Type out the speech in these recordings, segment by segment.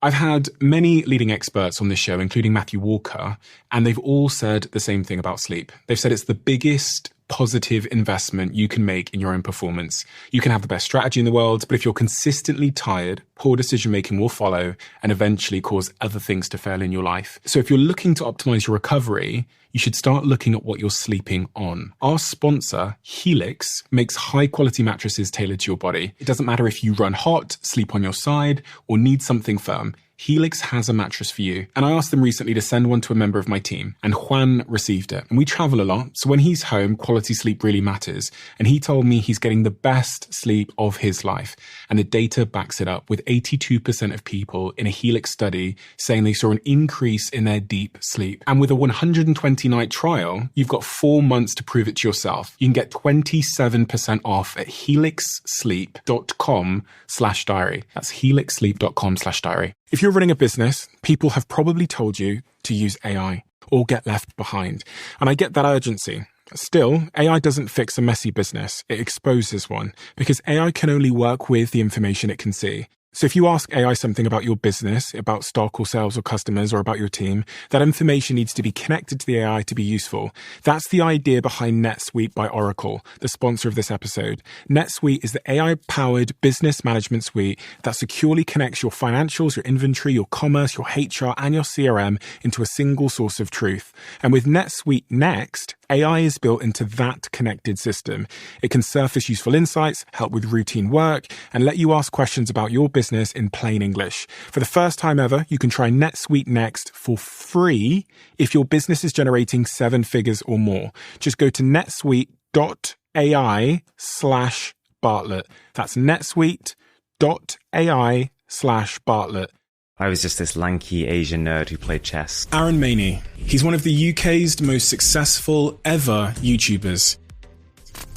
I've had many leading experts on this show, including Matthew Walker, and they've all said the same thing about sleep. They've said it's the biggest positive investment you can make in your own performance. You can have the best strategy in the world, but if you're consistently tired, poor decision-making will follow and eventually cause other things to fail in your life. So if you're looking to optimize your recovery, you should start looking at what you're sleeping on. Our sponsor, Helix, makes high-quality mattresses tailored to your body. It doesn't matter if you run hot, sleep on your side, or need something firm. Helix has a mattress for you. And I asked them recently to send one to a member of my team, and Juan received it. And we travel a lot, so when he's home, quality sleep really matters. And he told me he's getting the best sleep of his life. And the data backs it up, with 82% of people in a Helix study saying they saw an increase in their deep sleep. And with a 120-night trial, you've got 4 months to prove it to yourself. You can get 27% off at helixsleep.com/diary. That's helixsleep.com/diary. If you're running a business, people have probably told you to use AI or get left behind. And I get that urgency. Still, AI doesn't fix a messy business. It exposes one, because AI can only work with the information it can see. So if you ask AI something about your business, about stock or sales or customers or about your team, that information needs to be connected to the AI to be useful. That's the idea behind NetSuite by Oracle, the sponsor of this episode. NetSuite is the AI-powered business management suite that securely connects your financials, your inventory, your commerce, your HR, and your CRM into a single source of truth. And with NetSuite Next, AI is built into that connected system. It can surface useful insights, help with routine work, and let you ask questions about your business in plain English. For the first time ever, you can try NetSuite Next for free if your business is generating 7 figures or more. Just go to netsuite.ai/Bartlett. That's netsuite.ai/Bartlett. I was just this lanky Asian nerd who played chess. Arun Mainey. He's one of the UK's most successful ever YouTubers.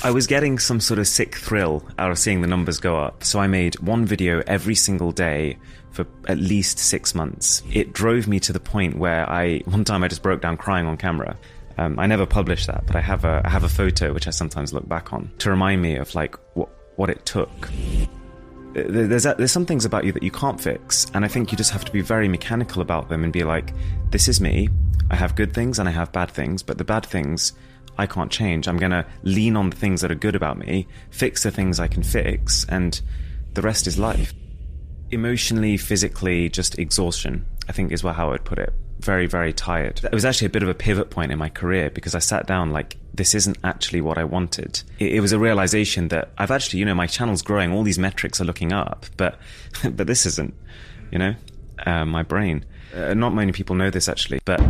I was getting some sort of sick thrill out of seeing the numbers go up, so I made one video every single day for at least 6 months. It drove me to the point where one time I just broke down crying on camera. I never published that, but I have a photo which I sometimes look back on to remind me of like what it took. There's some things about you that you can't fix, and I think you just have to be very mechanical about them and be like, this is me. I have good things and I have bad things, but the bad things I can't change. I'm going to lean on the things that are good about me, fix the things I can fix, and the rest is life. Emotionally, physically, just exhaustion, I think is how I would put it. Very, very tired. It was actually a bit of a pivot point in my career, because I sat down like, this isn't actually what I wanted. It was a realization that I've actually, my channel's growing, all these metrics are looking up, but this isn't, my brain. Not many people know this actually, but...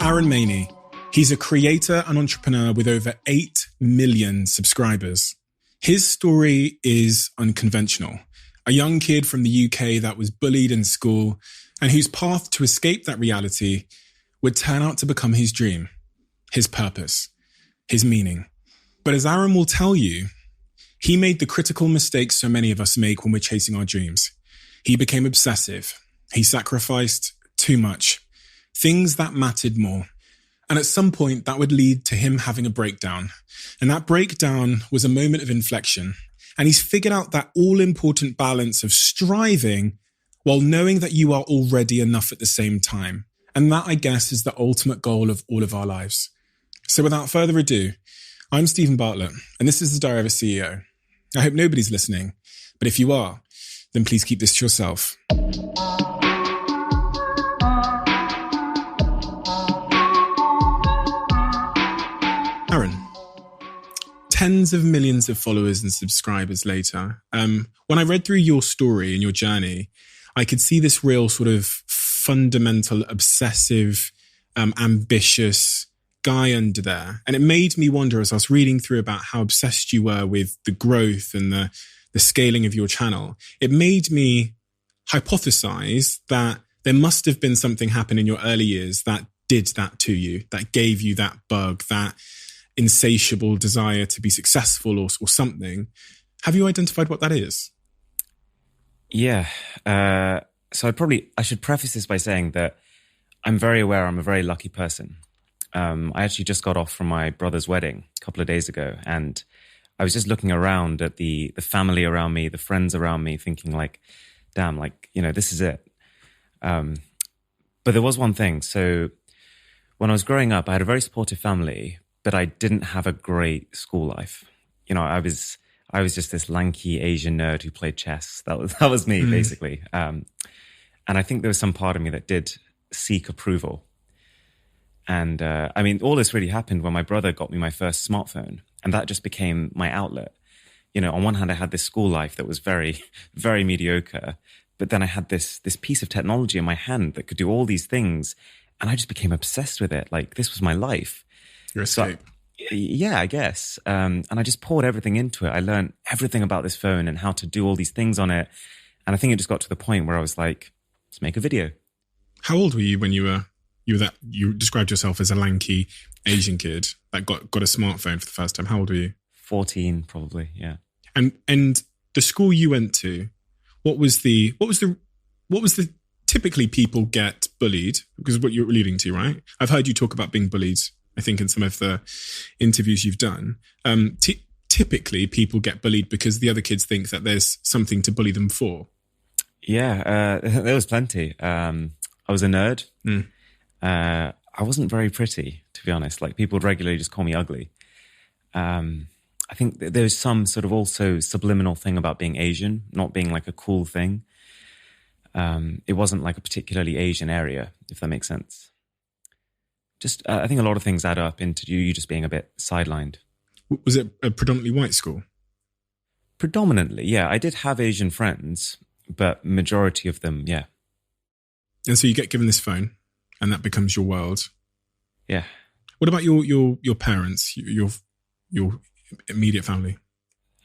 Arun Mainey. He's a creator and entrepreneur with over 8 million subscribers. His story is unconventional. A young kid from the UK that was bullied in school and whose path to escape that reality would turn out to become his dream, his purpose, his meaning. But as Arun will tell you, he made the critical mistakes so many of us make when we're chasing our dreams. He became obsessive. He sacrificed too much. Things that mattered more. And at some point, that would lead to him having a breakdown. And that breakdown was a moment of inflection. And he's figured out that all-important balance of striving while knowing that you are already enough at the same time. And that, I guess, is the ultimate goal of all of our lives. So without further ado, I'm Stephen Bartlett, and this is the Diary of a CEO. I hope nobody's listening, but if you are, then please keep this to yourself. Arun, tens of millions of followers and subscribers later. When I read through your story and your journey, I could see this real sort of fundamental, obsessive, ambitious guy under there. And it made me wonder, as I was reading through about how obsessed you were with the growth and the scaling of your channel, it made me hypothesize that there must have been something happen in your early years that did that to you, that gave you that bug, that insatiable desire to be successful or something. Have you identified what that is? Yeah. So I should preface this by saying that I'm very aware I'm a very lucky person. I actually just got off from my brother's wedding a couple of days ago, and I was just looking around at the family around me, the friends around me, thinking like, damn, like, this is it. But there was one thing. So when I was growing up, I had a very supportive family, but I didn't have a great school life. I was just this lanky Asian nerd who played chess. That was me, basically. And I think there was some part of me that did seek approval. And all this really happened when my brother got me my first smartphone, and that just became my outlet. On one hand, I had this school life that was very, very mediocre, but then I had this piece of technology in my hand that could do all these things, and I just became obsessed with it. Like, this was my life. Your escape. Yeah, I guess. And I just poured everything into it. I learned everything about this phone and how to do all these things on it. And I think it just got to the point where I was like, let's make a video. How old were you when you described yourself as a lanky Asian kid that got a smartphone for the first time? How old were you? 14, probably. Yeah. And the school you went to, what was the typically people get bullied, because what you're alluding to, right? I've heard you talk about being bullied, I think, in some of the interviews you've done. Typically people get bullied because the other kids think that there's something to bully them for. Yeah, there was plenty. I was a nerd. I wasn't very pretty, to be honest. Like, people would regularly just call me ugly. I think there's some sort of also subliminal thing about being Asian, not being like a cool thing. It wasn't like a particularly Asian area, if that makes sense. Just, I think a lot of things add up into you just being a bit sidelined. Was it a predominantly white school? Predominantly, yeah. I did have Asian friends, but majority of them, yeah. And so you get given this phone, and that becomes your world. Yeah. What about your parents, your immediate family?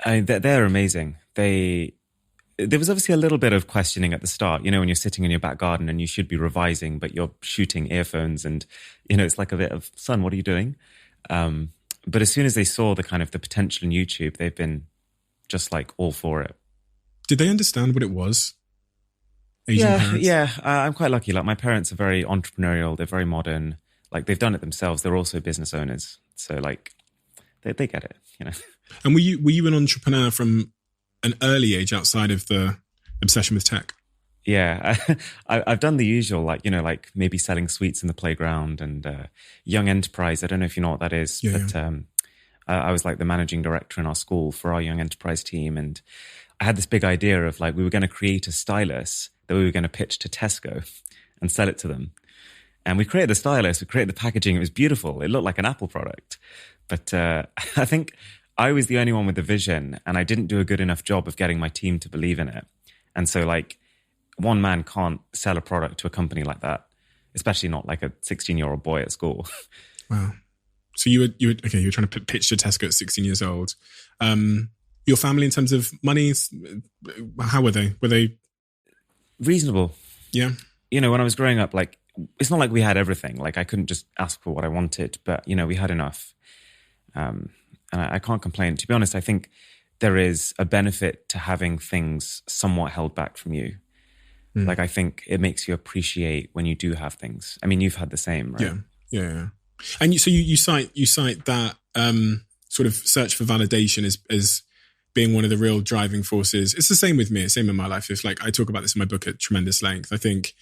They're amazing. There was obviously a little bit of questioning at the start, when you're sitting in your back garden and you should be revising, but you're shooting earphones and, it's like a bit of, son, what are you doing? But as soon as they saw the kind of the potential in YouTube, they've been just like all for it. Did they understand what it was? Asian parents? Yeah. I'm quite lucky. Like, my parents are very entrepreneurial. They're very modern. Like, they've done it themselves. They're also business owners. So like, they get it, And were you an entrepreneur from an early age outside of the obsession with tech? Yeah, I've done the usual, like, like maybe selling sweets in the playground and young enterprise. I don't know if you know what that is, but I was like the managing director in our school for our young enterprise team. And I had this big idea of like, we were going to create a stylus that we were going to pitch to Tesco and sell it to them. And we created the stylus, we created the packaging. It was beautiful. It looked like an Apple product. But I think I was the only one with the vision, and I didn't do a good enough job of getting my team to believe in it. And so like, one man can't sell a product to a company like that, especially not like a 16-year-old boy at school. Wow. So you were trying to pitch to Tesco at 16 years old. Your family, in terms of money, how were they? Were they reasonable? Yeah. When I was growing up, like, it's not like we had everything. Like, I couldn't just ask for what I wanted, but we had enough. And I can't complain. To be honest, I think there is a benefit to having things somewhat held back from you. Like, I think it makes you appreciate when you do have things. I mean, you've had the same, right? Yeah. And so you cite that sort of search for validation as being one of the real driving forces. It's the same with me. It's the same in my life. It's like, I talk about this in my book at tremendous length. I think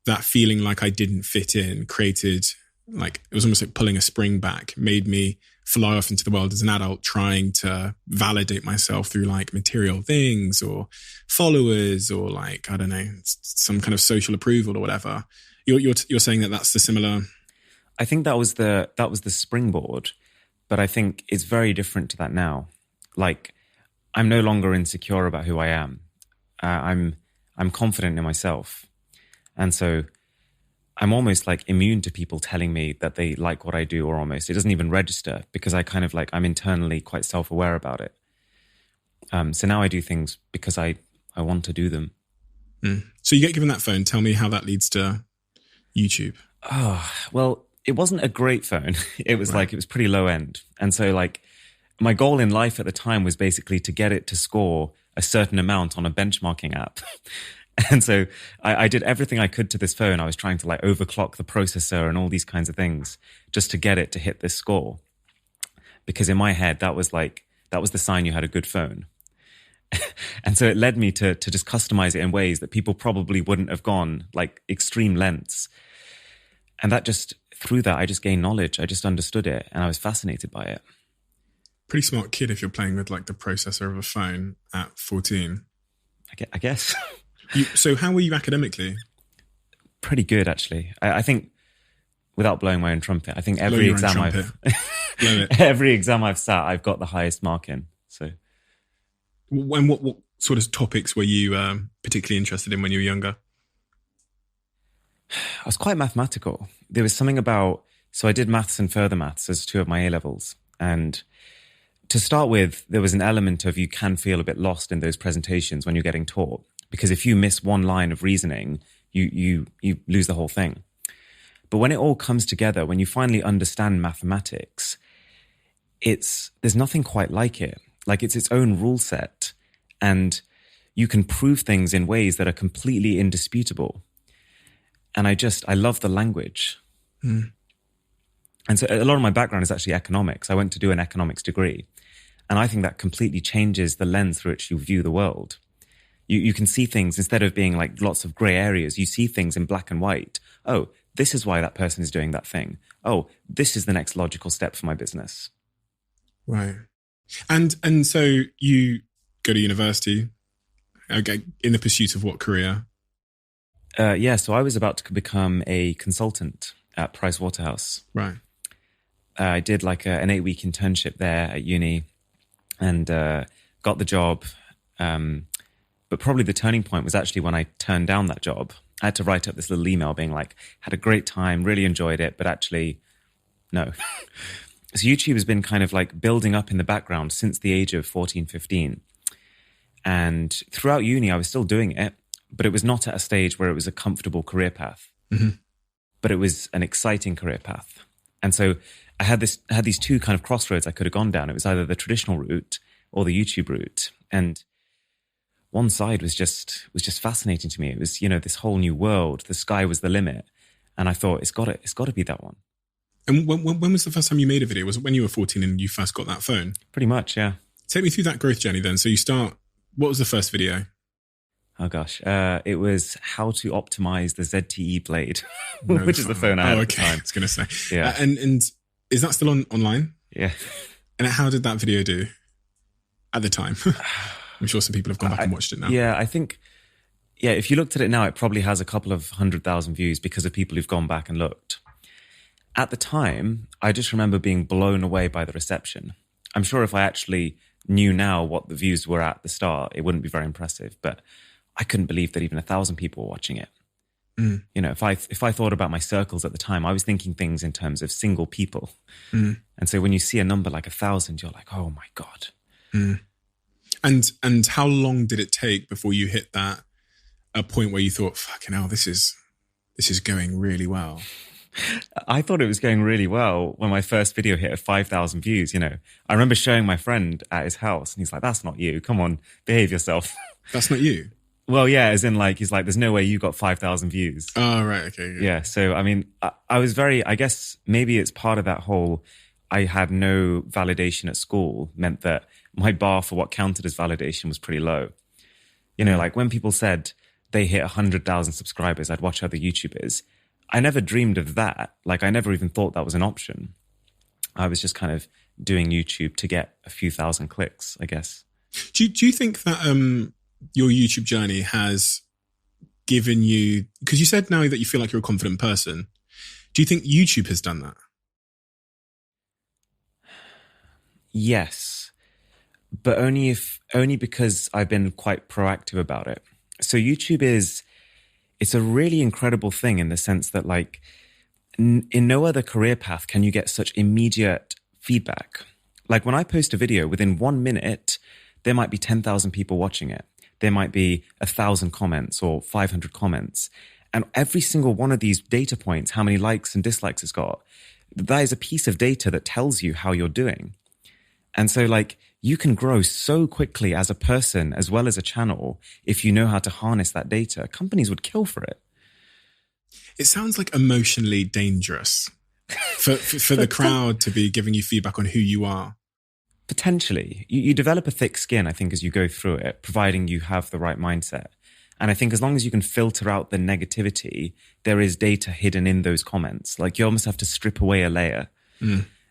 that feeling like I didn't fit in created, like, it was almost like pulling a spring back, made me fly off into the world as an adult, trying to validate myself through like material things or followers or like, I don't know, some kind of social approval or whatever. You're saying that that's the similar. I think that was the springboard, but I think it's very different to that now. Like, I'm no longer insecure about who I am. I'm confident in myself. And so I'm almost like immune to people telling me that they like what I do, or almost. It doesn't even register because I kind of like, I'm internally quite self-aware about it. So now I do things because I want to do them. So you get given that phone. Tell me how that leads to YouTube. Oh, well, it wasn't a great phone. It was like, it was pretty low end. And so like, my goal in life at the time was basically to get it to score a certain amount on a benchmarking app. And so I did everything I could to this phone. I was trying to like overclock the processor and all these kinds of things just to get it to hit this score. Because in my head, that was the sign you had a good phone. And so it led me to just customize it in ways that people probably wouldn't have gone, like extreme lengths. And through that, I just gained knowledge. I just understood it and I was fascinated by it. Pretty smart kid if you're playing with like the processor of a phone at 14. I guess. So how were you academically? Pretty good, actually. I think, without blowing my own trumpet, I think every exam I've sat, I've got the highest mark in. So, and what sort of topics were you particularly interested in when you were younger? I was quite mathematical. There was something so I did maths and further maths as two of my A-levels. And to start with, there was an element of you can feel a bit lost in those presentations when you're getting taught. Because if you miss one line of reasoning, you lose the whole thing. But when it all comes together, when you finally understand mathematics, there's nothing quite like it. Like it's its own rule set. And you can prove things in ways that are completely indisputable. And I love the language. Mm. And so a lot of my background is actually economics. I went to do an economics degree. And I think that completely changes the lens through which you view the world. You can see things, instead of being like lots of gray areas, you see things in black and white. Oh, this is why that person is doing that thing. Oh, this is the next logical step for my business. Right. And so you go to university, okay, in the pursuit of what career? So I was about to become a consultant at Mrwhosetheboss. Right. I did like an 8-week internship there at uni and got the job. But probably the turning point was actually when I turned down that job. I had to write up this little email being like, had a great time, really enjoyed it, but actually, no. So YouTube has been kind of like building up in the background since the age of 14, 15. And throughout uni, I was still doing it, but it was not at a stage where it was a comfortable career path. Mm-hmm. But it was an exciting career path. And so I had these two kind of crossroads I could have gone down. It was either the traditional route or the YouTube route. And one side was just fascinating to me. It was, this whole new world. The sky was the limit. And I thought, it's got to be that one. And when was the first time you made a video? Was it when you were 14 and you first got that phone? Pretty much, yeah. Take me through that growth journey then. So what was the first video? Oh gosh, it was how to optimize the ZTE Blade, which is the phone I had at the time. I was going to say. Yeah. And is that still online? Yeah. And how did that video do at the time? I'm sure some people have gone back and watched it now. Yeah, I think, if you looked at it now, it probably has a couple of 100,000 views because of people who've gone back and looked. At the time, I just remember being blown away by the reception. I'm sure if I actually knew now what the views were at the start, it wouldn't be very impressive, but I couldn't believe that even 1,000 people were watching it. Mm. If I thought about my circles at the time, I was thinking things in terms of single people. Mm. And so when you see a number like 1,000, you're like, oh my God. Mm. And how long did it take before you hit a point where you thought, fucking hell, this is going really well? I thought it was going really well when my first video hit 5,000 views. I remember showing my friend at his house and he's like, that's not you. Come on, behave yourself. That's not you? Well, yeah, as in like, he's like, there's no way you got 5,000 views. Oh, right. Okay. Good. Yeah. So, I mean, I was I guess maybe it's part of that whole, I had no validation at school meant that my bar for what counted as validation was pretty low. Like when people said they hit 100,000 subscribers, I'd watch other YouTubers. I never dreamed of that. Like I never even thought that was an option. I was just kind of doing YouTube to get a few thousand clicks, I guess. Do you think that your YouTube journey has given you, because you said now that you feel like you're a confident person, do you think YouTube has done that? Yes, but only because I've been quite proactive about it. So YouTube it's a really incredible thing in the sense that like in no other career path can you get such immediate feedback. Like when I post a video, within 1 minute, there might be 10,000 people watching it. There might be 1,000 comments or 500 comments. And every single one of these data points, how many likes and dislikes it's got, that is a piece of data that tells you how you're doing. And so like you can grow so quickly as a person as well as a channel if you know how to harness that data. Companies would kill for it. It sounds like emotionally dangerous for the crowd to be giving you feedback on who you are. Potentially. You develop a thick skin, I think, as you go through it, providing you have the right mindset. And I think as long as you can filter out the negativity, there is data hidden in those comments. Like you almost have to strip away a layer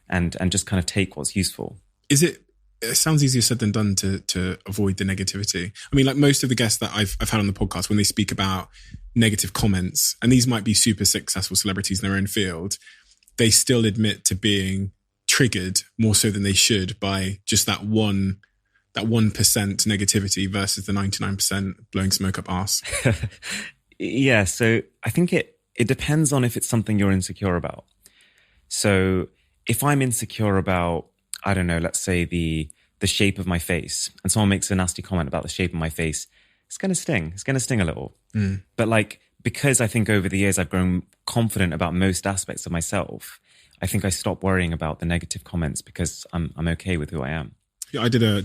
and just kind of take what's useful. It sounds easier said than done to avoid the negativity. I mean, like most of the guests that I've had on the podcast, when they speak about negative comments, and these might be super successful celebrities in their own field, they still admit to being triggered more so than they should by just that 1% negativity versus the 99% blowing smoke up arse. Yeah, so I think it depends on if it's something you're insecure about. So if I'm insecure about, I don't know, let's say the shape of my face, and someone makes a nasty comment about the shape of my face, it's going to sting. It's going to sting a little. But like, because I think over the years I've grown confident about most aspects of myself, I think I stopped worrying about the negative comments because I'm okay with who I am. Yeah, I did a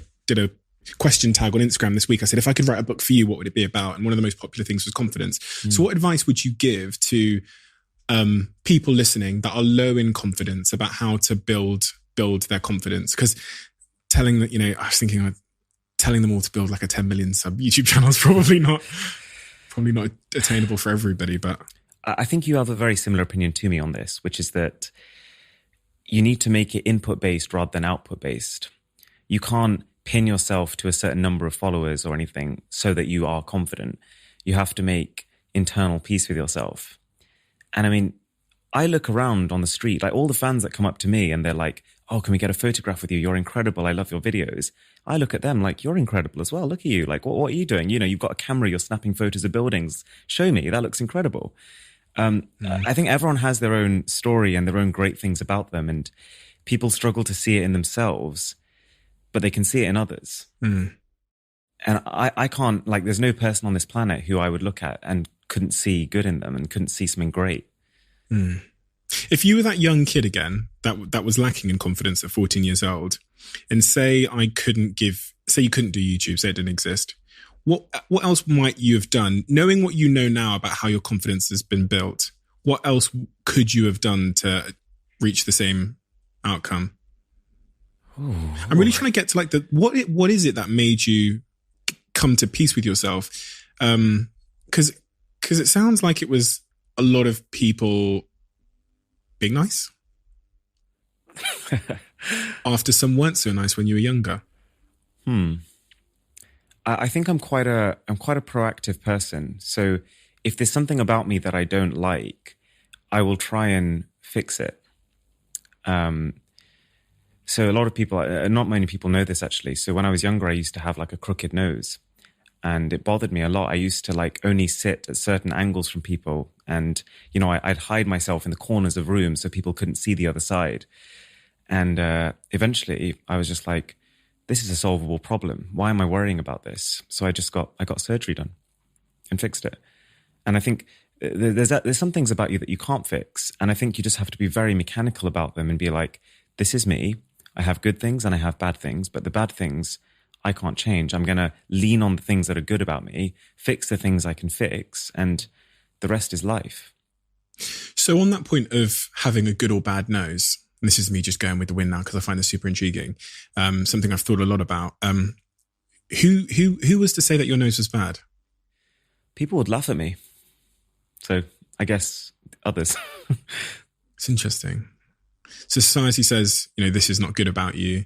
question tag on Instagram this week. I said, if I could write a book for you, what would it be about? And one of the most popular things was confidence. So what advice would you give to people listening that are low in confidence about how to build their confidence? Because telling that, I was thinking telling them all to build like a 10 million sub YouTube channel is probably not attainable for everybody. But I think you have a very similar opinion to me on this, which is that you need to make it input based rather than output based. You can't pin yourself to a certain number of followers or anything so that you are confident. You have to make internal peace with yourself. And I mean, I look around on the street, like all the fans that come up to me and they're like, oh, can we get a photograph with you? You're incredible. I love your videos. I look at them like, you're incredible as well. Look at you. Like, what are you doing? You've got a camera, you're snapping photos of buildings. Show me. That looks incredible. I think everyone has their own story and their own great things about them. And people struggle to see it in themselves, but they can see it in others. And I can't, like, there's no person on this planet who I would look at and couldn't see good in them and couldn't see something great. If you were that young kid again, that was lacking in confidence at 14 years old, and say you couldn't do YouTube, say it didn't exist, what else might you have done? Knowing what you know now about how your confidence has been built, what else could you have done to reach the same outcome? I'm really trying to get to like what is it that made you come to peace with yourself? Because it sounds like it was a lot of people being nice after some weren't so nice when you were younger. I think I'm quite a proactive person. So if there's something about me that I don't like, I will try and fix it. So a lot of people, not many people know this actually. So when I was younger, I used to have like a crooked nose and it bothered me a lot. I used to like only sit at certain angles from people and, I'd hide myself in the corners of rooms so people couldn't see the other side. And eventually I was just like, this is a solvable problem. Why am I worrying about this? So I got surgery done and fixed it. And I think there's some things about you that you can't fix. And I think you just have to be very mechanical about them and be like, this is me. I have good things and I have bad things, but the bad things I can't change. I'm going to lean on the things that are good about me, fix the things I can fix, and the rest is life. So on that point of having a good or bad nose, and this is me just going with the wind now because I find this super intriguing, something I've thought a lot about. Who was to say that your nose was bad? People would laugh at me. So I guess others. It's interesting. So society says, this is not good about you.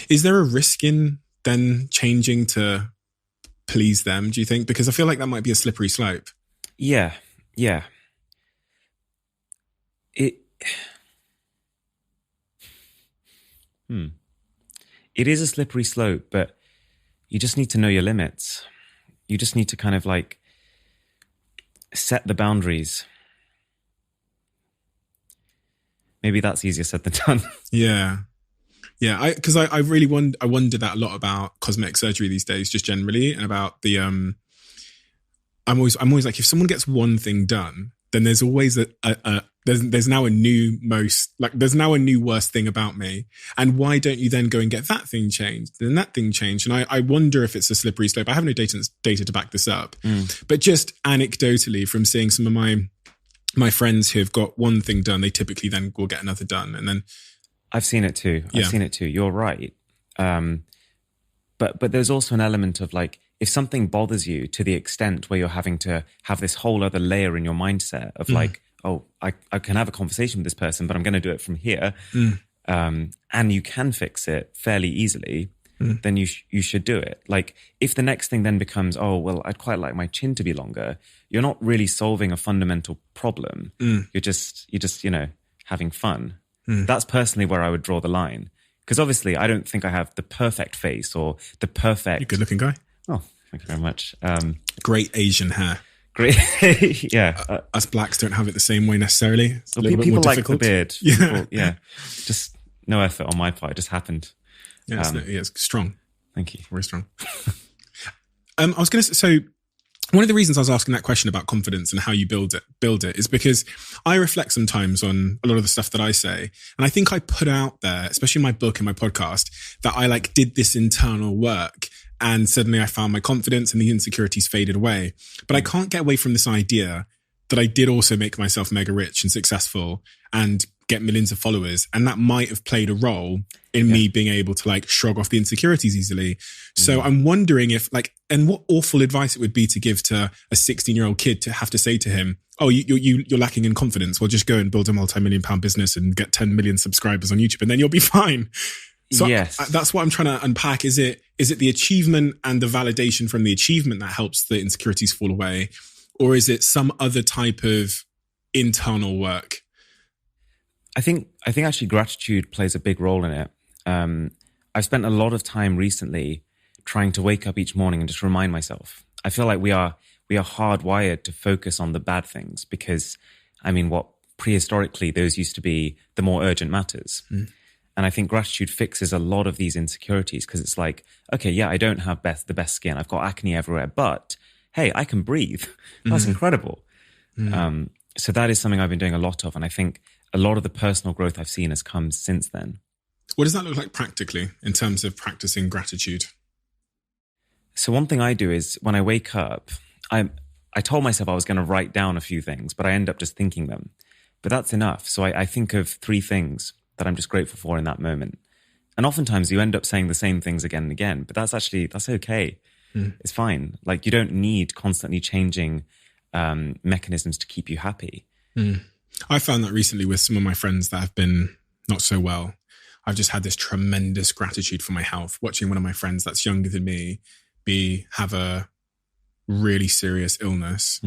Is there a risk in then changing to please them, do you think? Because I feel like that might be a slippery slope. Yeah. It is a slippery slope, but you just need to know your limits. You just need to kind of like set the boundaries. Maybe that's easier said than done. Yeah. Because I really wonder that a lot about cosmetic surgery these days, just generally, and about the I'm always like, if someone gets one thing done, then there's always there's now a new worst thing about me. And why don't you then go and get that thing changed, then that thing changed? And I wonder if it's a slippery slope. I have no data to back this up, but just anecdotally from seeing some of my friends who have got one thing done, they typically then will get another done. And then I've seen it too. You're right. But there's also an element of like, if something bothers you to the extent where you're having to have this whole other layer in your mindset of like, oh, I can have a conversation with this person, but I'm going to do it from here. And you can fix it fairly easily, then you should do it. Like if the next thing then becomes, oh, well, I'd quite like my chin to be longer. You're not really solving a fundamental problem. You're just, having fun. That's personally where I would draw the line. Because obviously I don't think I have the perfect face or the perfect... You're a good looking guy. Oh, thank you very much. Great Asian hair. Great. Yeah. Us blacks don't have it the same way necessarily. It's a little bit more difficult. Like the beard. Yeah. Yeah. Just no effort on my part. It just happened. Yeah, it's strong. Thank you. Very strong. I was going to say, so one of the reasons I was asking that question about confidence and how you build it is because I reflect sometimes on a lot of the stuff that I say. And I think I put out there, especially in my book and my podcast, that I like did this internal work and suddenly I found my confidence and the insecurities faded away. But I can't get away from this idea that I did also make myself mega rich and successful and get millions of followers. And that might have played a role in me being able to like shrug off the insecurities easily. So I'm wondering if like, and what awful advice it would be to give to a 16-year-old kid to have to say to him, oh, you're lacking in confidence. Well, just go and build a multi-million-pound business and get 10 million subscribers on YouTube and then you'll be fine. So yes. That's what I'm trying to unpack. Is it the achievement and the validation from the achievement that helps the insecurities fall away? Or is it some other type of internal work? I think actually gratitude plays a big role in it. I've spent a lot of time recently trying to wake up each morning and just remind myself. I feel like we are hardwired to focus on the bad things because, I mean, what prehistorically those used to be the more urgent matters. And I think gratitude fixes a lot of these insecurities because it's like, okay, yeah, I don't have the best skin. I've got acne everywhere, but hey, I can breathe. That's incredible. So that is something I've been doing a lot of. And I think a lot of the personal growth I've seen has come since then. What does that look like practically in terms of practicing gratitude? So one thing I do is when I wake up, I told myself I was going to write down a few things, but I end up just thinking them. But that's enough. So I think of 3 things that I'm just grateful for in that moment. And oftentimes you end up saying the same things again and again, but that's okay. It's fine. Like you don't need constantly changing mechanisms to keep you happy. I found that recently with some of my friends that have been not so well. I've just had this tremendous gratitude for my health, watching one of my friends that's younger than me have a really serious illness.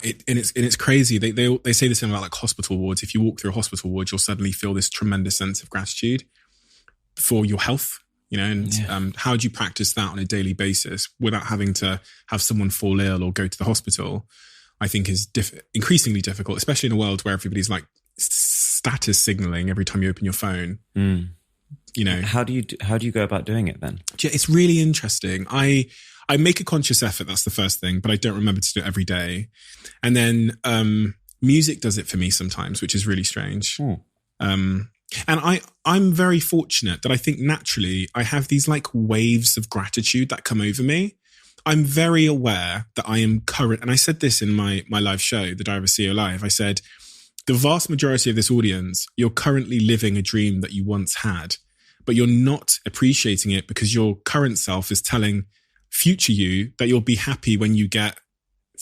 It's crazy. They say this thing about like hospital wards. If you walk through a hospital ward, you'll suddenly feel this tremendous sense of gratitude for your health, and how do you practice that on a daily basis without having to have someone fall ill or go to the hospital? I think is increasingly difficult, especially in a world where everybody's like status signaling every time you open your phone. How do you go about doing it then? It's really interesting. I make a conscious effort. That's the first thing, but I don't remember to do it every day. And then music does it for me sometimes, which is really strange. And I'm very fortunate that I think naturally I have these like waves of gratitude that come over me. I'm very aware that I am current, and I said this in my live show, the Diary of a CEO Live. I said, the vast majority of this audience, you're currently living a dream that you once had, but you're not appreciating it because your current self is telling future you that you'll be happy when you get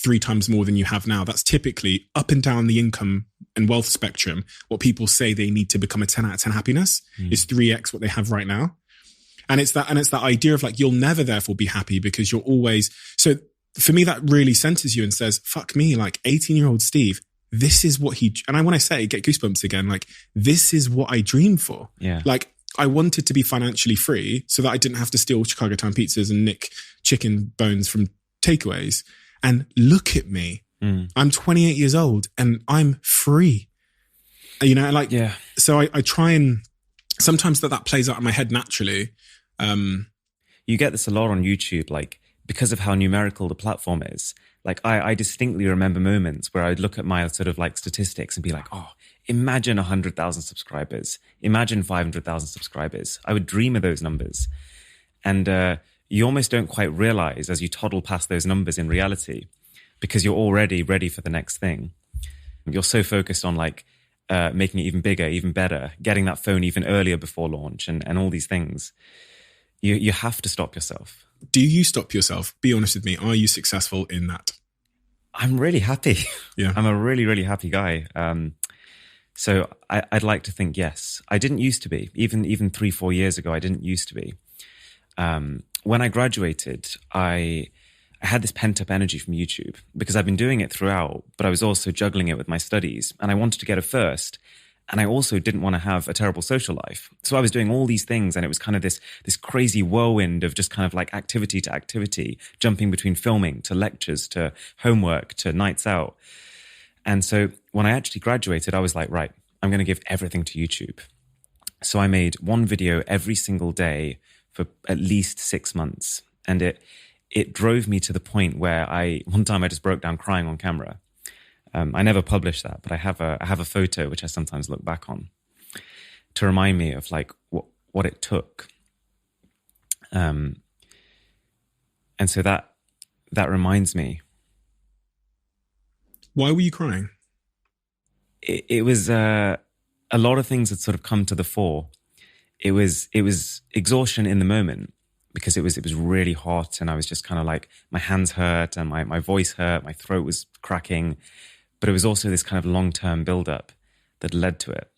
3 times more than you have now. That's typically up and down the income and wealth spectrum. What people say they need to become a 10 out of 10 happiness is 3x what they have right now. And it's that idea of like, you'll never therefore be happy because you're always, so for me, that really centers you and says, fuck me, like 18-year-old Steve, this is what when I say get goosebumps again, like this is what I dreamed for. Yeah. Like I wanted to be financially free so that I didn't have to steal Chicago Town pizzas and nick chicken bones from takeaways. And look at me. I'm 28 years old and I'm free. So I try and sometimes that plays out in my head naturally. You get this a lot on YouTube, like because of how numerical the platform is, Like I distinctly remember moments where I'd look at my sort of like statistics and be like, oh, imagine 100,000 subscribers, imagine 500,000 subscribers. I would dream of those numbers. And you almost don't quite realize as you toddle past those numbers in reality, because you're already ready for the next thing. You're so focused on like making it even bigger, even better, getting that phone even earlier before launch and all these things. You have to stop yourself. Do you stop yourself? Be honest with me. Are you successful in that? I'm really happy. Yeah. I'm a really, really happy guy. So I'd like to think yes. I didn't used to be. Even 3-4 years ago, I didn't used to be. When I graduated, I had this pent-up energy from YouTube because I've been doing it throughout, but I was also juggling it with my studies and I wanted to get a first. And I also didn't want to have a terrible social life. So I was doing all these things and it was kind of this crazy whirlwind of just kind of like activity to activity, jumping between filming to lectures to homework to nights out. And so when I actually graduated, I was like, right, I'm going to give everything to YouTube. So I made one video every single day for at least 6 months. And it drove me to the point where one time I just broke down crying on camera. I never published that, but I have a photo which I sometimes look back on to remind me of like what it took. And so that reminds me. Why were you crying? It was a lot of things had sort of come to the fore. It was exhaustion in the moment because it was really hot and I was just kind of like my hands hurt and my voice hurt, my throat was cracking. But it was also this kind of long-term build-up that led to it.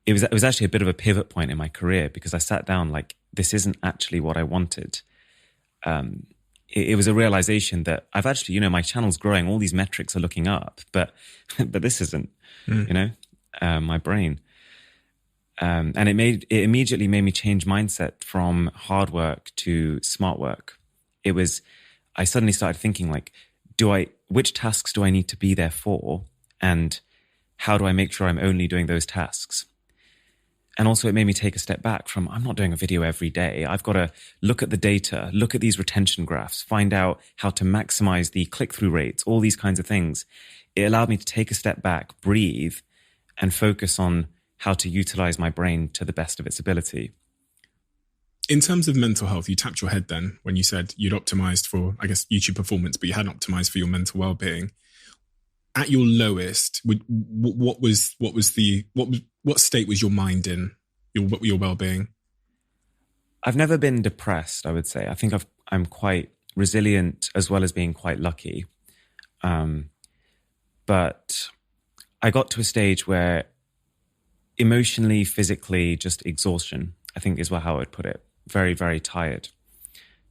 It was actually a bit of a pivot point in my career because I sat down like, this isn't actually what I wanted. It was a realization that I've actually, my channel's growing, all these metrics are looking up, but this isn't, my brain. And it immediately made me change mindset from hard work to smart work. I suddenly started thinking like, which tasks do I need to be there for? And how do I make sure I'm only doing those tasks? And also it made me take a step back from, I'm not doing a video every day. I've got to look at the data, look at these retention graphs, find out how to maximize the click-through rates, all these kinds of things. It allowed me to take a step back, breathe, and focus on how to utilize my brain to the best of its ability. In terms of mental health, you tapped your head then when you said you'd optimized for, I guess, YouTube performance, but you hadn't optimized for your mental well-being. At your lowest, what state was your mind in? Your well-being? I've never been depressed, I would say. I think I'm quite resilient as well as being quite lucky. But I got to a stage where emotionally, physically, just exhaustion, I think is how I would put it. Very, very tired,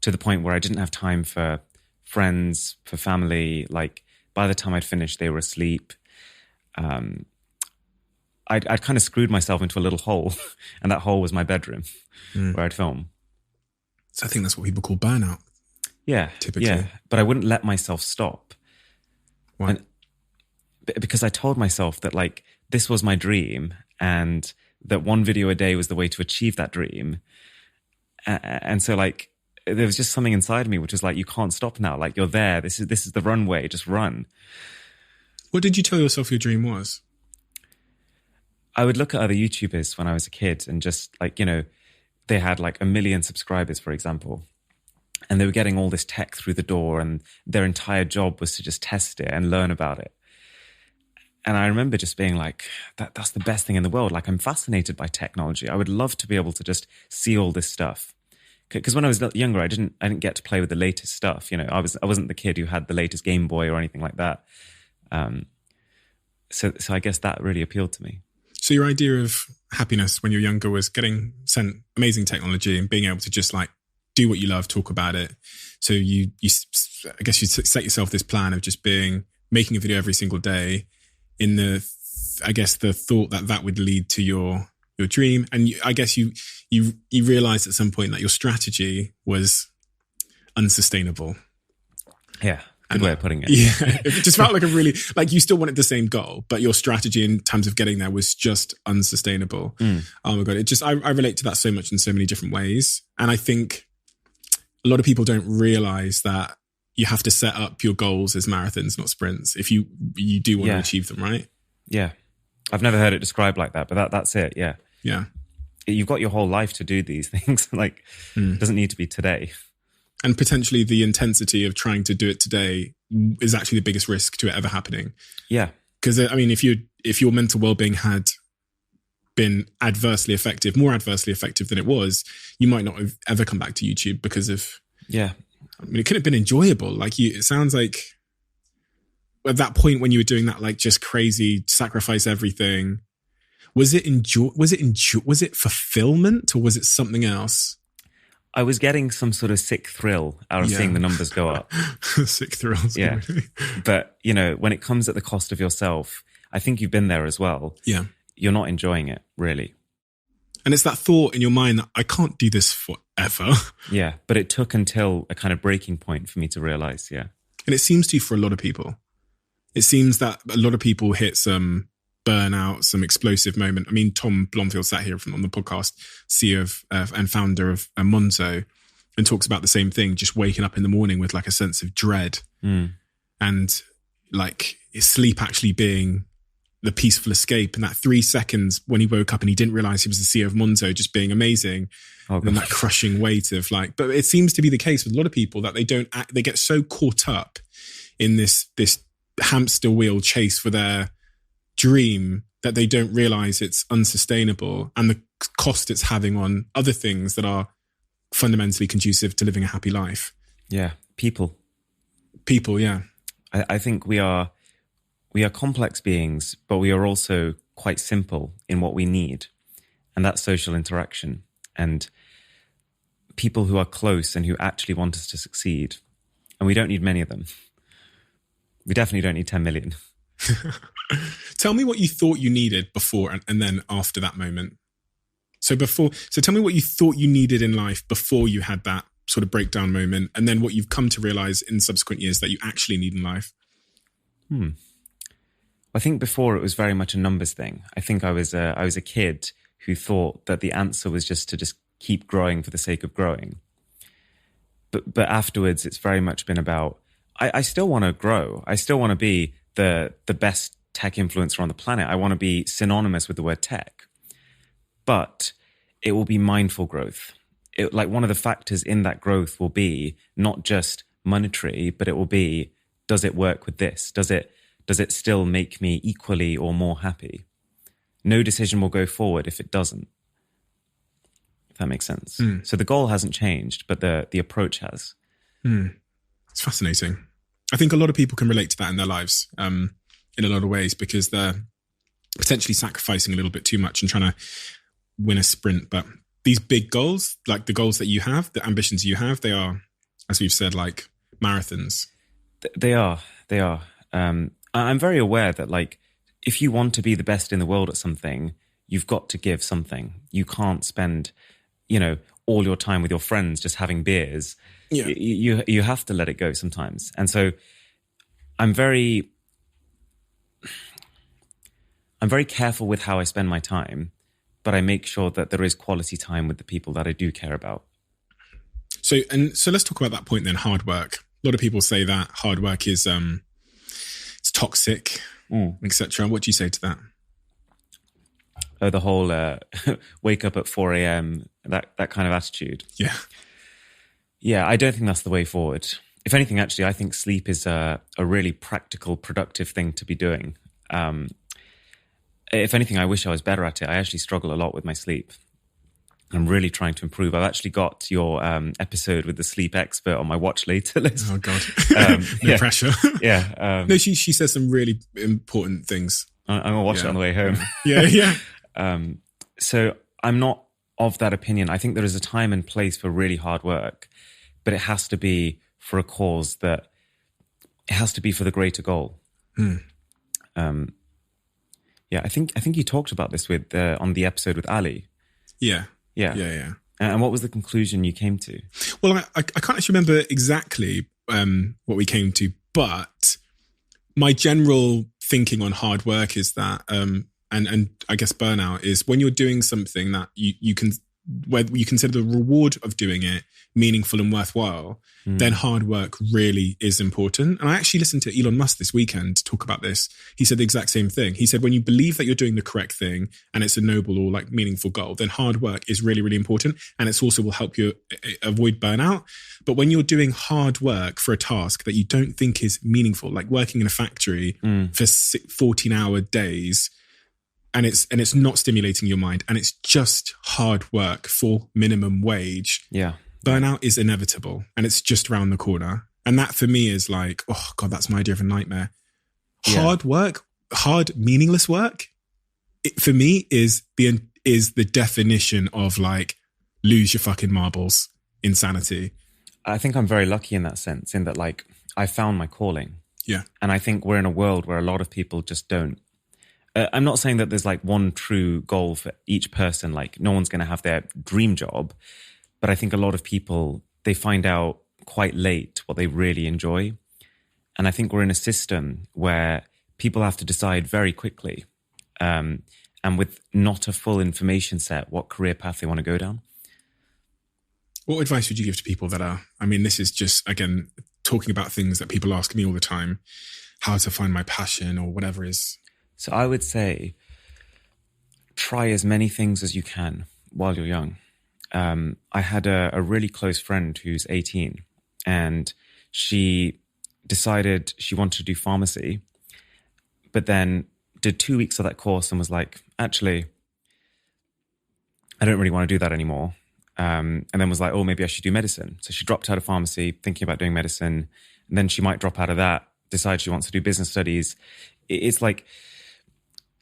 to the point where I didn't have time for friends, for family. Like by the time I'd finished, they were asleep. I'd kind of screwed myself into a little hole, and that hole was my bedroom where I'd film. So I think that's what people call burnout. Yeah, typically. Yeah, but I wouldn't let myself stop. Why? Because I told myself that like this was my dream, and that one video a day was the way to achieve that dream. And so like, there was just something inside of me, which was like, you can't stop now. Like you're there. This is the runway. Just run. What did you tell yourself your dream was? I would look at other YouTubers when I was a kid and just like, they had like 1 million subscribers, for example, and they were getting all this tech through the door and their entire job was to just test it and learn about it. And I remember just being like, that's the best thing in the world. Like I'm fascinated by technology. I would love to be able to just see all this stuff. Because when I was younger, I didn't get to play with the latest stuff. I wasn't the kid who had the latest Game Boy or anything like that. So I guess that really appealed to me. So your idea of happiness when you're younger was getting sent amazing technology and being able to just like do what you love, talk about it. So I guess you set yourself this plan of just making a video every single day, in the thought that would lead to your dream. And I guess you realized at some point that your strategy was unsustainable. Yeah. Good way of putting it. Yeah. It just felt like you still wanted the same goal, but your strategy in terms of getting there was just unsustainable. Oh my God. I relate to that so much in so many different ways. And I think a lot of people don't realize that, you have to set up your goals as marathons, not sprints, if you do want to achieve them, right? Yeah. I've never heard it described like that, but that's it. Yeah. Yeah. You've got your whole life to do these things. Like, it doesn't need to be today. And potentially the intensity of trying to do it today is actually the biggest risk to it ever happening. Yeah. Because, I mean, if your mental well-being had been more adversely effective than it was, you might not have ever come back to YouTube because of... Yeah. I mean, it could have been enjoyable. Like, it sounds like at that point when you were doing that, like, just crazy sacrifice everything, was it fulfillment, or was it something else? I was getting some sort of sick thrill out of seeing the numbers go up. Sick thrills. Yeah. But, you know, when it comes at the cost of yourself, I think you've been there as well. Yeah. You're not enjoying it, really. And it's that thought in your mind that I can't do this forever. Yeah. But it took until a kind of breaking point for me to realize. Yeah. And it seems to for a lot of people. It seems that a lot of people hit some burnout, some explosive moment. I mean, Tom Blomfield sat here on the podcast, CEO of and founder of Monzo, and talks about the same thing, just waking up in the morning with like a sense of dread and like his sleep actually being the peaceful escape. And that 3 seconds when he woke up and he didn't realize he was the CEO of Monzo just being amazing. And that crushing weight of like, but it seems to be the case with a lot of people that they get so caught up in this hamster wheel chase for their dream that they don't realize it's unsustainable and the cost it's having on other things that are fundamentally conducive to living a happy life. Yeah. People. Yeah. I think we are complex beings, but we are also quite simple in what we need. And that's social interaction and people who are close and who actually want us to succeed. And we don't need many of them. We definitely don't need 10 million. Tell me what you thought you needed before and then after that moment. So tell me what you thought you needed in life before you had that sort of breakdown moment, and then what you've come to realize in subsequent years that you actually need in life. I think before it was very much a numbers thing. I think I was a kid who thought that the answer was just to just keep growing for the sake of growing. But afterwards, it's very much been about, I still want to grow. I still want to be the best tech influencer on the planet. I want to be synonymous with the word tech. But it will be mindful growth. Like one of the factors in that growth will be not just monetary, but it will be, does it work with this? Does it still make me equally or more happy? No decision will go forward if it doesn't. If that makes sense. So the goal hasn't changed, but the approach has. It's fascinating. I think a lot of people can relate to that in their lives in a lot of ways because they're potentially sacrificing a little bit too much and trying to win a sprint. But these big goals, like the goals that you have, the ambitions you have, they are, as we've said, like marathons. They are. I'm very aware that like, if you want to be the best in the world at something, you've got to give something. You can't spend, all your time with your friends just having beers. Yeah. You have to let it go sometimes. And so I'm very careful with how I spend my time, but I make sure that there is quality time with the people that I do care about. So let's talk about that point then, hard work. A lot of people say that hard work is it's toxic, etc. What do you say to that? Oh, the whole wake up at 4 a.m., that kind of attitude. Yeah. Yeah, I don't think that's the way forward. If anything, actually, I think sleep is a really practical, productive thing to be doing. If anything, I wish I was better at it. I actually struggle a lot with my sleep. I'm really trying to improve. I've actually got your episode with the sleep expert on my watch later list. Oh, God. No pressure. Yeah. No, she says some really important things. I'm going to watch it on the way home. Yeah. So I'm not of that opinion. I think there is a time and place for really hard work, but it has to be for a cause it has to be for the greater goal. Yeah, I think you talked about this with on the episode with Ali. Yeah. And what was the conclusion you came to? Well, I can't actually remember exactly what we came to, but my general thinking on hard work is that, and I guess burnout is when you're doing something that you can whether you consider the reward of doing it meaningful and worthwhile, then hard work really is important. And I actually listened to Elon Musk this weekend talk about this. He said the exact same thing. He said, when you believe that you're doing the correct thing and it's a noble or like meaningful goal, then hard work is really, really important. And it's also will help you avoid burnout. But when you're doing hard work for a task that you don't think is meaningful, like working in a factory for 14-hour days, and it's not stimulating your mind, and it's just hard work for minimum wage. Yeah. Burnout is inevitable, and it's just around the corner. And that for me is like, oh God, that's my idea of a nightmare. Yeah. Hard work, hard, meaningless work, for me is the definition of like, lose your fucking marbles, insanity. I think I'm very lucky in that sense, in that like, I found my calling. Yeah. And I think we're in a world where a lot of people just don't. I'm not saying that there's like one true goal for each person. Like no one's going to have their dream job. But I think a lot of people, they find out quite late what they really enjoy. And I think we're in a system where people have to decide very quickly, and with not a full information set, what career path they want to go down. What advice would you give to people that are, I mean, this is just, again, talking about things that people ask me all the time, how to find my passion or whatever is. So I would say, try as many things as you can while you're young. I had a really close friend who's 18, and she decided she wanted to do pharmacy, but then did 2 weeks of that course and was like, actually, I don't really want to do that anymore. And then was like, oh, maybe I should do medicine. So she dropped out of pharmacy, thinking about doing medicine. And then she might drop out of that, decide she wants to do business studies. It's like,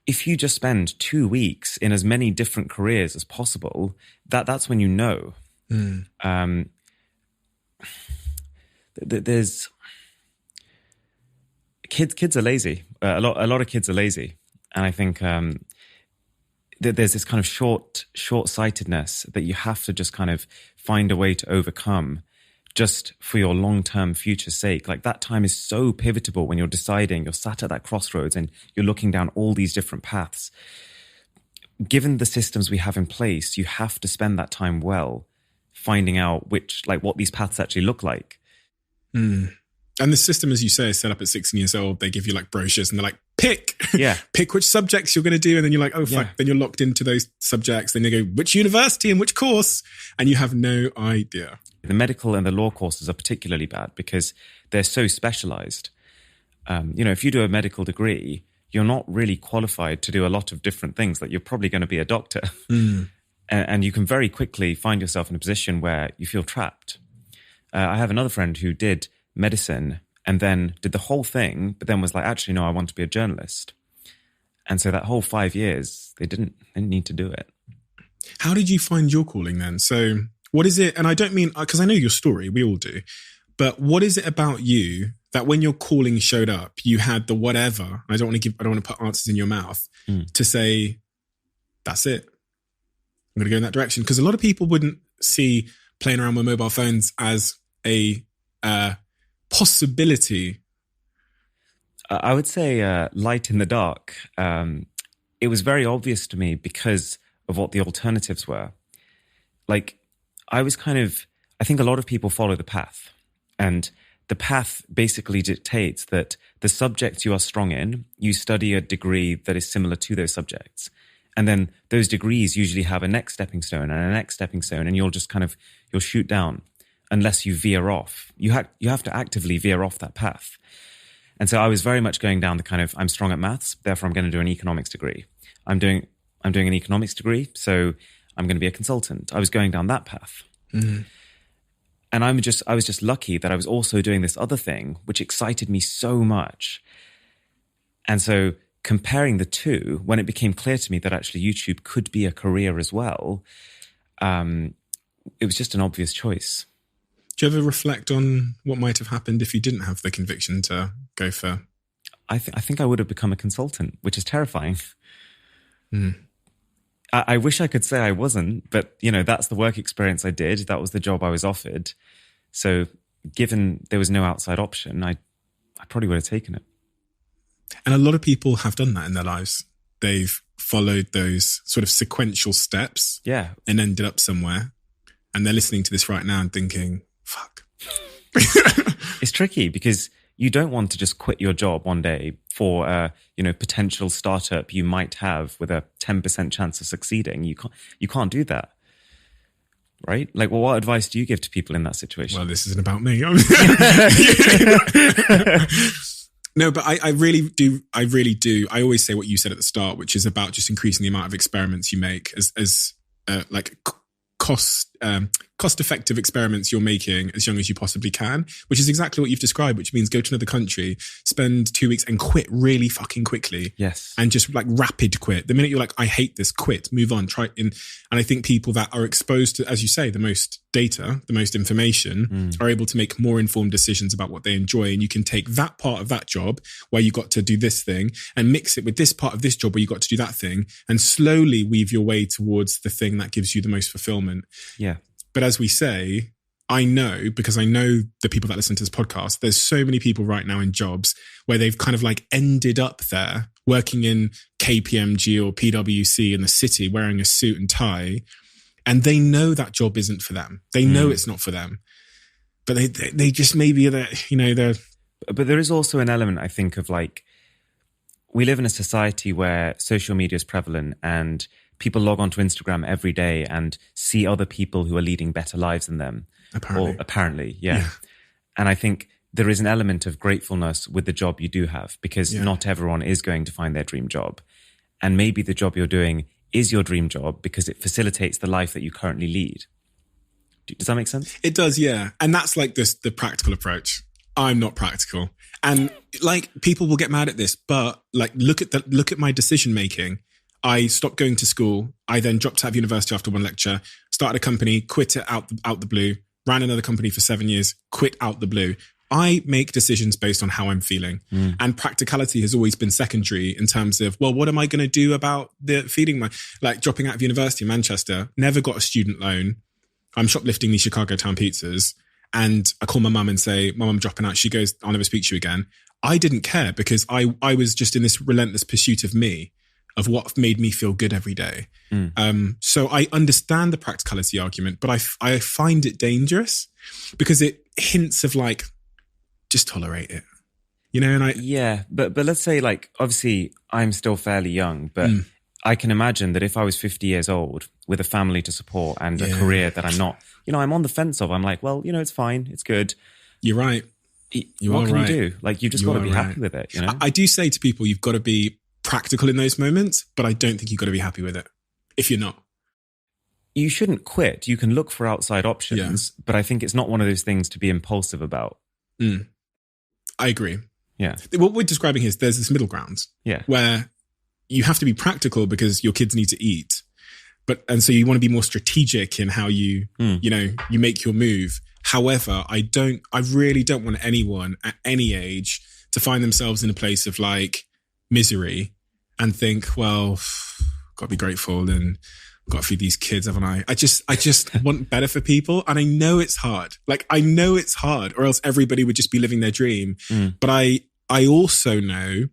if you just spend 2 weeks in as many different careers as possible, that's when you know. There's kids are lazy. A lot of kids are lazy, and I think there's this kind of short-sightedness that you have to just kind of find a way to overcome, just for your long-term future's sake. Like that time is so pivotal when you're deciding, you're sat at that crossroads and you're looking down all these different paths. Given the systems we have in place, you have to spend that time well, finding out what these paths actually look like. And the system, as you say, is set up at 16 years old. They give you like brochures and they're like, pick which subjects you're going to do. And then you're like, oh, fuck. Yeah. Then you're locked into those subjects. Then they go, which university and which course? And you have no idea. The medical and the law courses are particularly bad because they're so specialized. If you do a medical degree, you're not really qualified to do a lot of different things. Like you're probably going to be a doctor. And you can very quickly find yourself in a position where you feel trapped. I have another friend who did medicine and then did the whole thing, but then was like, actually, no, I want to be a journalist. And so that whole 5 years, they didn't need to do it. How did you find your calling then? So what is it? And I don't mean, because I know your story, we all do, but what is it about you that when your calling showed up, you had the whatever, I don't want to put answers in your mouth to say, that's it. I'm going to go in that direction. Because a lot of people wouldn't see playing around with mobile phones as a possibility. I would say light in the dark. It was very obvious to me because of what the alternatives were. Like, I think a lot of people follow the path. And the path basically dictates that the subjects you are strong in, you study a degree that is similar to those subjects. And then those degrees usually have a next stepping stone and a next stepping stone, and you'll shoot down unless you veer off. You have to actively veer off that path. And so I was very much going down the kind of, I'm strong at maths, therefore I'm going to do an economics degree. I'm doing an economics degree, so I'm going to be a consultant. I was going down that path. Mm-hmm. And I was just lucky that I was also doing this other thing, which excited me so much. And so comparing the two, when it became clear to me that actually YouTube could be a career as well, it was just an obvious choice. Do you ever reflect on what might have happened if you didn't have the conviction to go for? I think I would have become a consultant, which is terrifying. Mm. I wish I could say I wasn't, but that's the work experience I did. That was the job I was offered. So given there was no outside option, I probably would have taken it. And a lot of people have done that in their lives. They've followed those sort of sequential steps and ended up somewhere. And they're listening to this right now and thinking, fuck. It's tricky because you don't want to just quit your job one day for a potential startup you might have with a 10% chance of succeeding. You can't do that. Right? Like, well, what advice do you give to people in that situation? Well, this isn't about me. No, but I really do. I always say what you said at the start, which is about just increasing the amount of experiments you make as cost-effective experiments you're making as young as you possibly can, which is exactly what you've described, which means go to another country, spend 2 weeks and quit really fucking quickly. Yes. And just like rapid quit. The minute you're like, I hate this, quit, move on, try in. And I think people that are exposed to, as you say, the most data, the most information, are able to make more informed decisions about what they enjoy. And you can take that part of that job where you got to do this thing and mix it with this part of this job where you got to do that thing and slowly weave your way towards the thing that gives you the most fulfillment. Yeah. But as we say, I know, because I know the people that listen to this podcast, there's so many people right now in jobs where they've kind of like ended up there working in KPMG or PwC in the city, wearing a suit and tie. And they know that job isn't for them. They know it's not for them. But they just maybe they're. But there is also an element, I think, of like, we live in a society where social media is prevalent and people log onto Instagram every day and see other people who are leading better lives than them. Apparently, yeah. And I think there is an element of gratefulness with the job you do have, because not everyone is going to find their dream job. And maybe the job you're doing is your dream job because it facilitates the life that you currently lead. Does that make sense? It does, yeah. And that's like the practical approach. I'm not practical. And like, people will get mad at this, but like, look at my decision making. I stopped going to school. I then dropped out of university after one lecture, started a company, quit it out the blue, ran another company for 7 years, quit out the blue. I make decisions based on how I'm feeling. And practicality has always been secondary in terms of, well, what am I going to do about the feeding like dropping out of university in Manchester, never got a student loan. I'm shoplifting these Chicago town pizzas. And I call my mum and say, Mum, I'm dropping out. She goes, I'll never speak to you again. I didn't care because I was just in this relentless pursuit of me, of what made me feel good every day. So I understand the practicality argument, but I find it dangerous because it hints of like, just tolerate it, And but let's say, like, obviously I'm still fairly young, but I can imagine that if I was 50 years old with a family to support and a career that I'm not, I'm on the fence of, I'm like, well, it's fine, it's good. You're right. What can you do? Like, you've just got to be happy with it, I do say to people, you've got to be practical in those moments, but I don't think you've got to be happy with it if you're not. You shouldn't quit. You can look for outside options, but I think it's not one of those things to be impulsive about. I agree. Yeah. What we're describing here is there's this middle ground where you have to be practical because your kids need to eat. And so you want to be more strategic in how you make your move. However, I really don't want anyone at any age to find themselves in a place of like misery and think, well, got to be grateful and got to feed these kids, haven't I? I just want better for people. And I know it's hard. Like, I know it's hard, or else everybody would just be living their dream. But I also know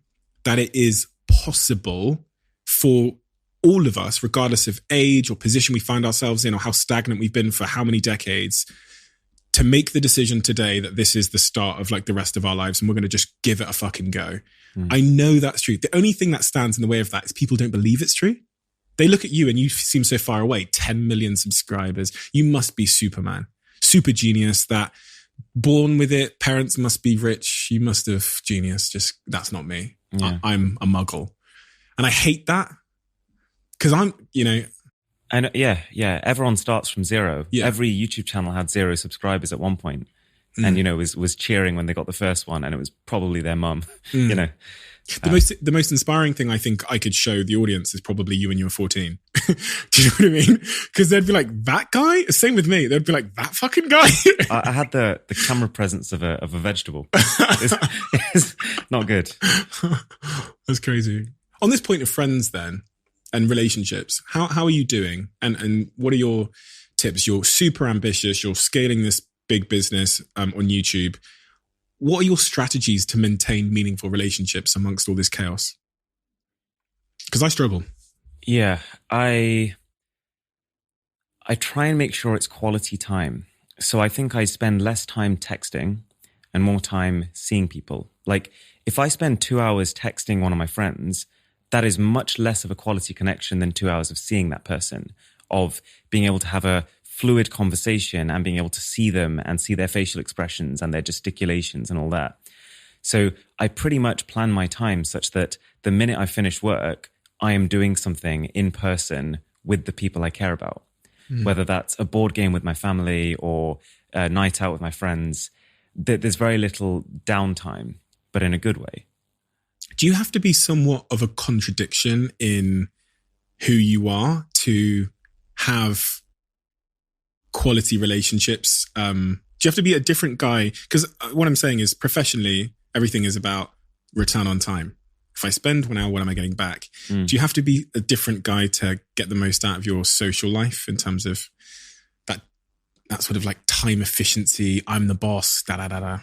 that it is possible for all of us, regardless of age or position we find ourselves in or how stagnant we've been for how many decades, to make the decision today that this is the start of like the rest of our lives and we're going to just give it a fucking go. I know that's true. The only thing that stands in the way of that is people don't believe it's true. They look at you and you seem so far away, 10 million subscribers. You must be Superman, super genius, that born with it. Parents must be rich. You must have genius. Just, that's not me. Yeah. I'm a muggle. And I hate that because I'm. And everyone starts from zero. Yeah. Every YouTube channel had 0 subscribers at one point. And, was cheering when they got the first one, and it was probably their mum, The most inspiring thing I think I could show the audience is probably you when you were 14. Do you know what I mean? Because they'd be like, that guy? Same with me. They'd be like, that fucking guy? I had the camera presence of a vegetable. It's not good. That's crazy. On this point of friends then, and relationships, how are you doing? And what are your tips? You're super ambitious. You're scaling this big business on YouTube. What are your strategies to maintain meaningful relationships amongst all this chaos? Because I struggle. Yeah, I try and make sure it's quality time. So I think I spend less time texting and more time seeing people. Like if I spend 2 hours texting one of my friends, that is much less of a quality connection than 2 hours of seeing that person, of being able to have a fluid conversation and being able to see them and see their facial expressions and their gesticulations and all that. So I pretty much plan my time such that the minute I finish work, I am doing something in person with the people I care about, whether that's a board game with my family or a night out with my friends. There's very little downtime, but in a good way. Do you have to be somewhat of a contradiction in who you are to have quality relationships? Do you have to be a different guy? Because what I'm saying is professionally, everything is about return on time. If I spend 1 hour, what am I getting back? Do you have to be a different guy to get the most out of your social life in terms of that sort of like time efficiency? I'm the boss, da-da-da-da.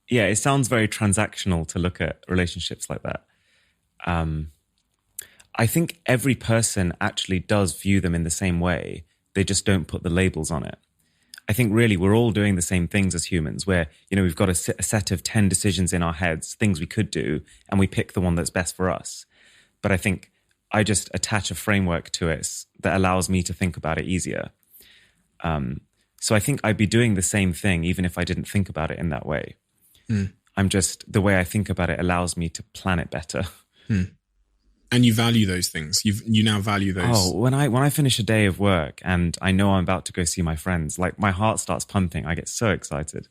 Yeah, it sounds very transactional to look at relationships like that. I think every person actually does view them in the same way. They just don't put the labels on it. I think really we're all doing the same things as humans where, we've got a set of 10 decisions in our heads, things we could do, and we pick the one that's best for us. But I think I just attach a framework to it that allows me to think about it easier. So I think I'd be doing the same thing even if I didn't think about it in that way. I'm just, the way I think about it allows me to plan it better. And you value those things. You now value those. Oh, when I finish a day of work and I know I'm about to go see my friends, like my heart starts pumping. I get so excited.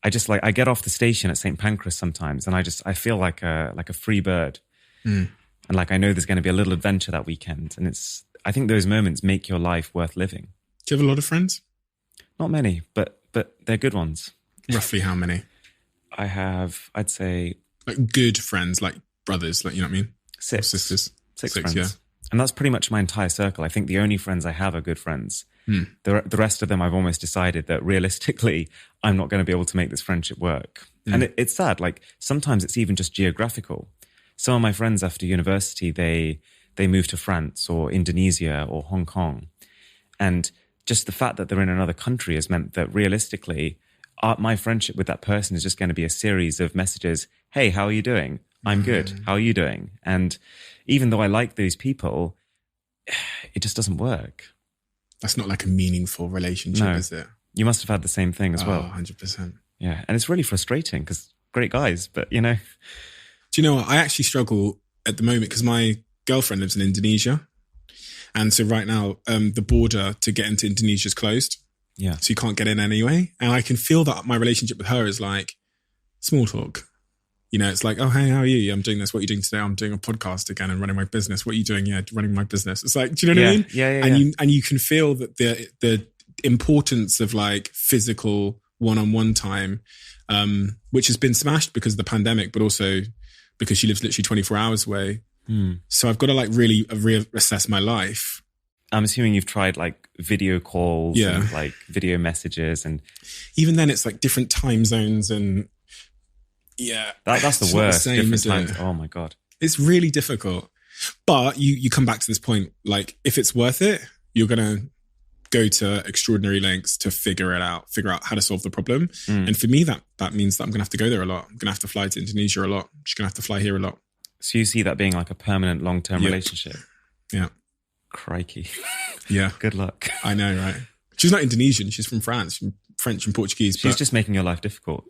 I get off the station at St. Pancras sometimes and I feel like a free bird. And like I know there's going to be a little adventure that weekend. And I think those moments make your life worth living. Do you have a lot of friends? Not many, but they're good ones. Roughly how many? I have, I'd say... Like good friends, like brothers, like, you know what I mean? 6. Or sisters. 6 friends. Yeah. And that's pretty much my entire circle. I think the only friends I have are good friends. The rest of them, I've almost decided that realistically, I'm not going to be able to make this friendship work. And it's sad. Like sometimes it's even just geographical. Some of my friends after university, they moved to France or Indonesia or Hong Kong. And just the fact that they're in another country has meant that realistically, my friendship with that person is just going to be a series of messages. Hey, how are you doing? I'm good. How are you doing? And even though I like those people, it just doesn't work. That's not like a meaningful relationship, is it? You must have had the same thing as well. 100%. Yeah. And it's really frustrating because great guys, but Do you know what? I actually struggle at the moment because my girlfriend lives in Indonesia. And so right now, the border to get into Indonesia is closed. Yeah. So you can't get in anyway. And I can feel that my relationship with her is like small talk. It's like, oh, hey, how are you? Yeah, I'm doing this. What are you doing today? I'm doing a podcast again and running my business. What are you doing? Yeah, running my business. It's like, do you know what I mean? Yeah. And you can feel that the importance of like physical one-on-one time, which has been smashed because of the pandemic, but also because she lives literally 24 hours away. So I've got to like really reassess my life. I'm assuming you've tried like video calls and like video messages, and even then it's like different time zones and that's the worst. Different times. Oh my God. It's really difficult. But you come back to this point, like if it's worth it, you're going to go to extraordinary lengths to figure out how to solve the problem. And for me, that means that I'm going to have to go there a lot. I'm going to have to fly to Indonesia a lot. I'm just going to have to fly here a lot. So you see that being like a permanent long-term relationship? Yeah. Crikey. Yeah. Good luck. I know, right? She's not Indonesian. She's from France, from French and Portuguese. She's just making your life difficult.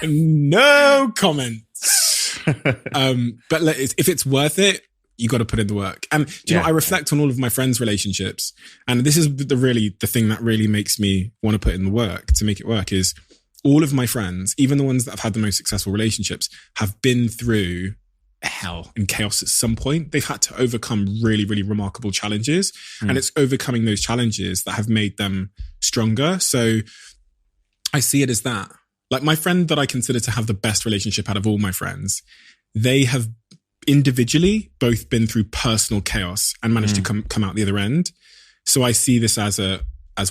No comments. But if it's worth it, you got to put in the work. And do you know, I reflect on all of my friends' relationships. And this is the thing that really makes me want to put in the work to make it work is all of my friends, even the ones that have had the most successful relationships, have been through hell and chaos at some point. They've had to overcome really, really remarkable challenges. And it's overcoming those challenges that have made them stronger. So I see it as that. Like my friend that I consider to have the best relationship out of all my friends, they have individually both been through personal chaos and managed to come out the other end. So I see this as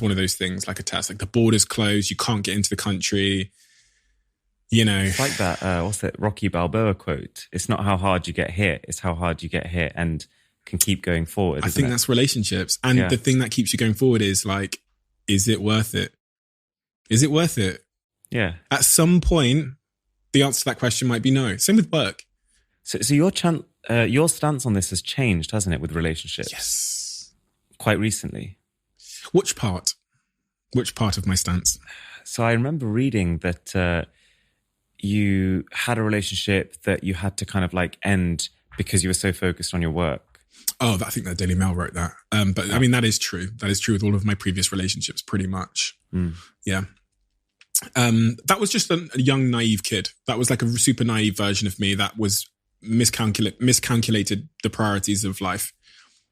one of those things, like a test, like the border's closed, you can't get into the country. You know, it's like that. What's that Rocky Balboa quote? It's not how hard you get hit; it's how hard you get hit and can keep going forward. I think that's relationships, and the thing that keeps you going forward is like, is it worth it? Is it worth it? Yeah. At some point, the answer to that question might be no. Same with work. So your stance on this has changed, hasn't it, with relationships? Yes. Quite recently. Which part? Which part of my stance? So I remember reading that you had a relationship that you had to kind of like end because you were so focused on your work. Oh, I think the Daily Mail wrote that. But I mean, that is true. That is true with all of my previous relationships, pretty much. Yeah. That was just a young, naive kid. That was like a super naive version of me that was miscalculated the priorities of life.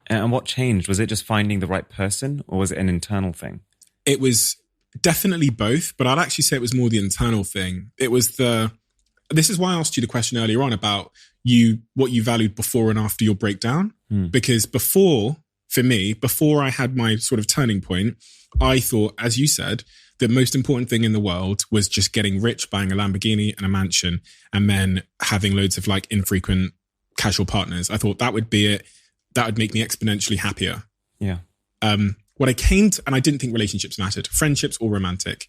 And what changed? Was it just finding the right person, or was it an internal thing? It was definitely both, but I'd actually say it was more the internal thing. This is why I asked you the question earlier on about what you valued before and after your breakdown. Because before I had my sort of turning point, I thought, as you said, the most important thing in the world was just getting rich, buying a Lamborghini and a mansion, and then having loads of like infrequent casual partners. I thought that would be it. That would make me exponentially happier. Yeah. What I came to, and I didn't think relationships mattered, friendships or romantic.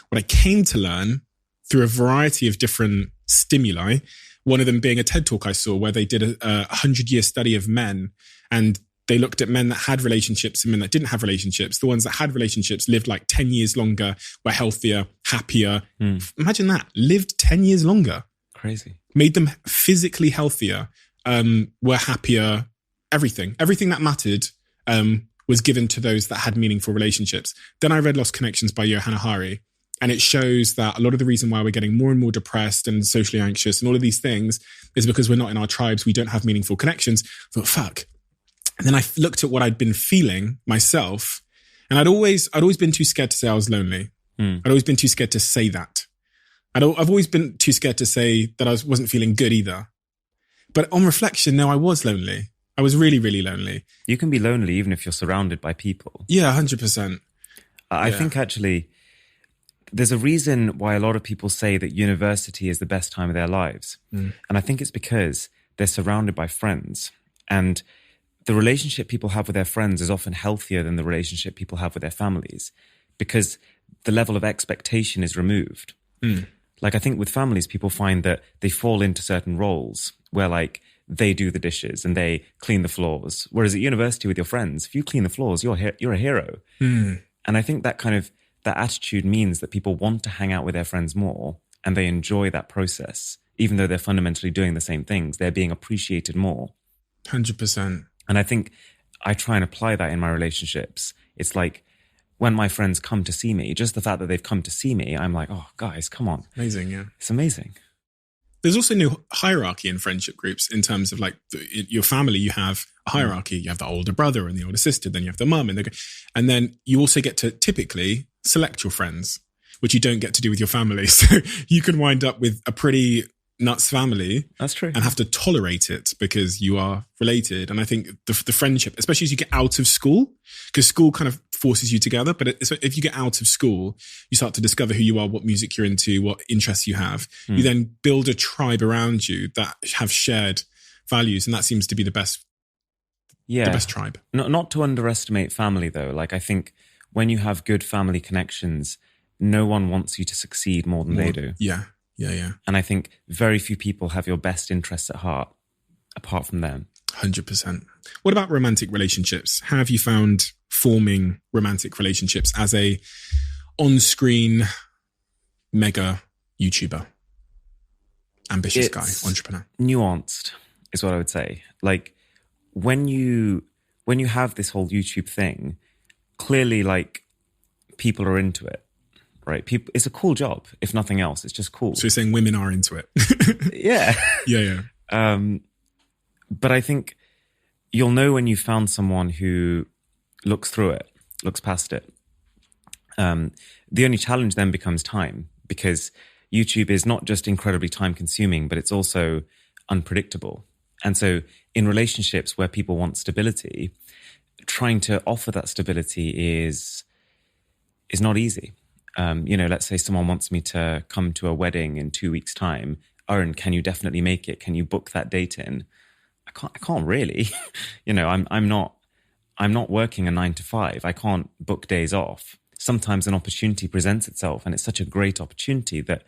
What I came to learn through a variety of different stimuli, one of them being a TED Talk I saw where they did a 100-year study of men, and they looked at men that had relationships and men that didn't have relationships. The ones that had relationships lived like 10 years longer, were healthier, happier. Imagine that. Lived 10 years longer. Crazy. Made them physically healthier, were happier. Everything that mattered was given to those that had meaningful relationships. Then I read Lost Connections by Johanna Hari, and it shows that a lot of the reason why we're getting more and more depressed and socially anxious and all of these things is because we're not in our tribes. We don't have meaningful connections. I thought, fuck. And then I looked at what I'd been feeling myself, and I'd always been too scared to say I was lonely. I'd always been too scared to say that. I've always been too scared to say that I wasn't feeling good either. But on reflection, no, I was lonely. I was really, really lonely. You can be lonely even if you're surrounded by people. Yeah, 100%. I think actually there's a reason why a lot of people say that university is the best time of their lives. And I think it's because they're surrounded by friends, and the relationship people have with their friends is often healthier than the relationship people have with their families, because the level of expectation is removed. Like, I think with families, people find that they fall into certain roles where like they do the dishes and they clean the floors. Whereas at university with your friends, if you clean the floors, you're a hero. And I think that attitude means that people want to hang out with their friends more, and they enjoy that process. Even though they're fundamentally doing the same things, they're being appreciated more. 100%. And I think I try and apply that in my relationships. It's like when my friends come to see me, just the fact that they've come to see me, I'm like, oh, guys, come on. Amazing, yeah. It's amazing. There's also no hierarchy in friendship groups in terms of like your family. You have a hierarchy. You have the older brother and the older sister. Then you have the mum. And then you also get to typically select your friends, which you don't get to do with your family. So you can wind up with a pretty nuts family. That's true. And have to tolerate it because you are related. And I think the friendship, especially as you get out of school, because school kind of forces you together. But if you get out of school, you start to discover who you are, what music you're into, what interests you have. You then build a tribe around you that have shared values. And that seems to be the best tribe. Not to underestimate family though. Like, I think when you have good family connections, no one wants you to succeed more than they do. Yeah. And I think very few people have your best interests at heart, apart from them. 100%. What about romantic relationships? How have you found forming romantic relationships as a on-screen mega YouTuber? Ambitious guy, entrepreneur. Nuanced is what I would say. Like, when you have this whole YouTube thing, clearly like people are into it. Right. People, it's a cool job. If nothing else, it's just cool. So you're saying women are into it? Yeah. Yeah. But I think you'll know when you found someone who looks through it, looks past it. The only challenge then becomes time, because YouTube is not just incredibly time consuming, but it's also unpredictable. And so in relationships where people want stability, trying to offer that stability is not easy. Let's say someone wants me to come to a wedding in 2 weeks' time. Arun, can you definitely make it? Can you book that date in? I can't really. I'm not working a 9 to 5. I can't book days off. Sometimes an opportunity presents itself, and it's such a great opportunity that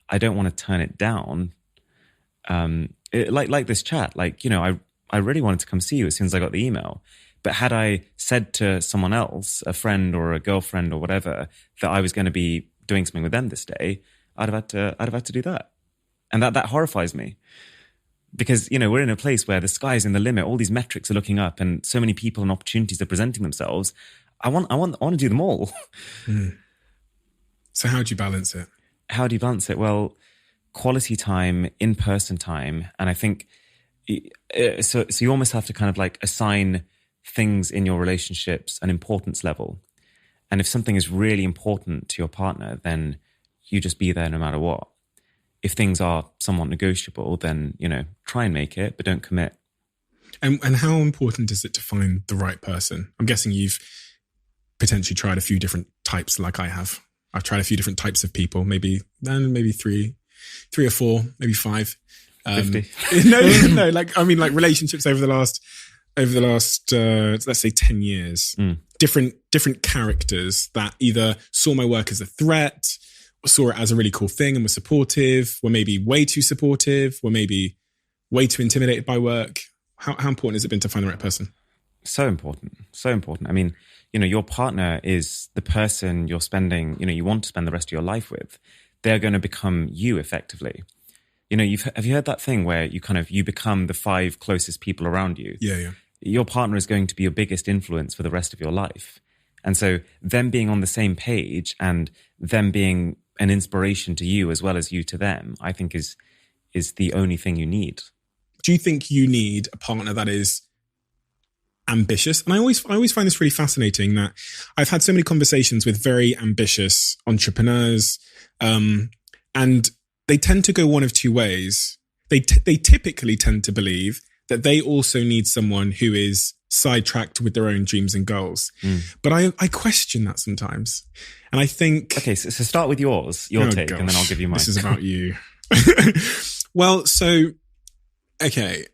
I don't want to turn it down. Like this chat, I really wanted to come see you as soon as I got the email. But had I said to someone else, a friend or a girlfriend or whatever, that I was going to be doing something with them this day, I'd have had to do that. And that horrifies me. Because, we're in a place where the sky's in the limit, all these metrics are looking up, and so many people and opportunities are presenting themselves. I want to do them all. Mm. So how do you balance it? How do you balance it? Well, quality time, in-person time. And I think, so you almost have to kind of like assign things in your relationships an importance level. And if something is really important to your partner, then you just be there no matter what. If things are somewhat negotiable, then, try and make it, but don't commit. And how important is it to find the right person? I'm guessing you've potentially tried a few different types like I have. I've tried a few different types of people, maybe three or four, maybe 5. 50. No, like relationships over the last, let's say 10 years. Mm. Different characters that either saw my work as a threat, or saw it as a really cool thing and were supportive, were maybe way too supportive, were maybe way too intimidated by work. How important has it been to find the right person? So important. I mean, your partner is the person you're spending, you want to spend the rest of your life with. They're going to become you effectively. Have you heard that thing where you become the 5 closest people around you? Yeah. Your partner is going to be your biggest influence for the rest of your life. And so them being on the same page and them being an inspiration to you as well as you to them, I think is the only thing you need. Do you think you need a partner that is ambitious? And I always find this really fascinating that I've had so many conversations with very ambitious entrepreneurs, and they tend to go one of two ways. They typically tend to believe that they also need someone who is sidetracked with their own dreams and goals. Mm. But I question that sometimes. And I think... Okay, so start with your take, gosh, and then I'll give you mine. This is about you. Well, okay.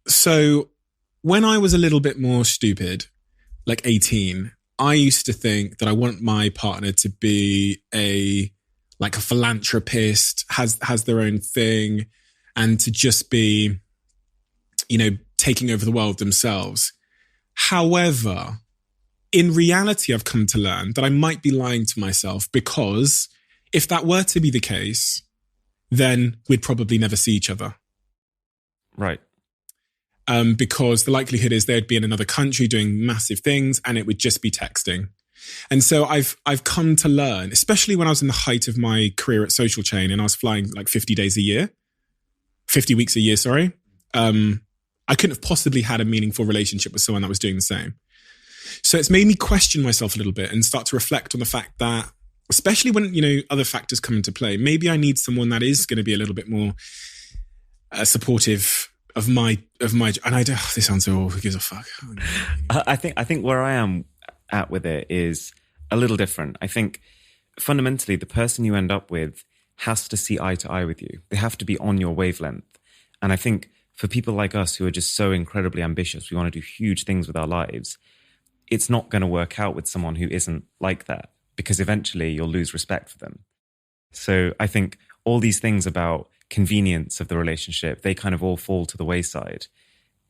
So when I was a little bit more stupid, like 18, I used to think that I want my partner to be a philanthropist, has their own thing, and to just be, taking over the world themselves. However, in reality, I've come to learn that I might be lying to myself, because if that were to be the case, then we'd probably never see each other. Right. Because the likelihood is they'd be in another country doing massive things and it would just be texting. And so I've come to learn, especially when I was in the height of my career at Social Chain and I was flying like 50 weeks a year, sorry. I couldn't have possibly had a meaningful relationship with someone that was doing the same. So it's made me question myself a little bit and start to reflect on the fact that, especially when, other factors come into play, maybe I need someone that is going to be a little bit more supportive of my, and this sounds so, who gives a fuck? I think where I am at with it is a little different. I think fundamentally the person you end up with has to see eye to eye with you. They have to be on your wavelength. And I think for people like us who are just so incredibly ambitious, we want to do huge things with our lives, it's not going to work out with someone who isn't like that, because eventually you'll lose respect for them. So I think all these things about convenience of the relationship, they kind of all fall to the wayside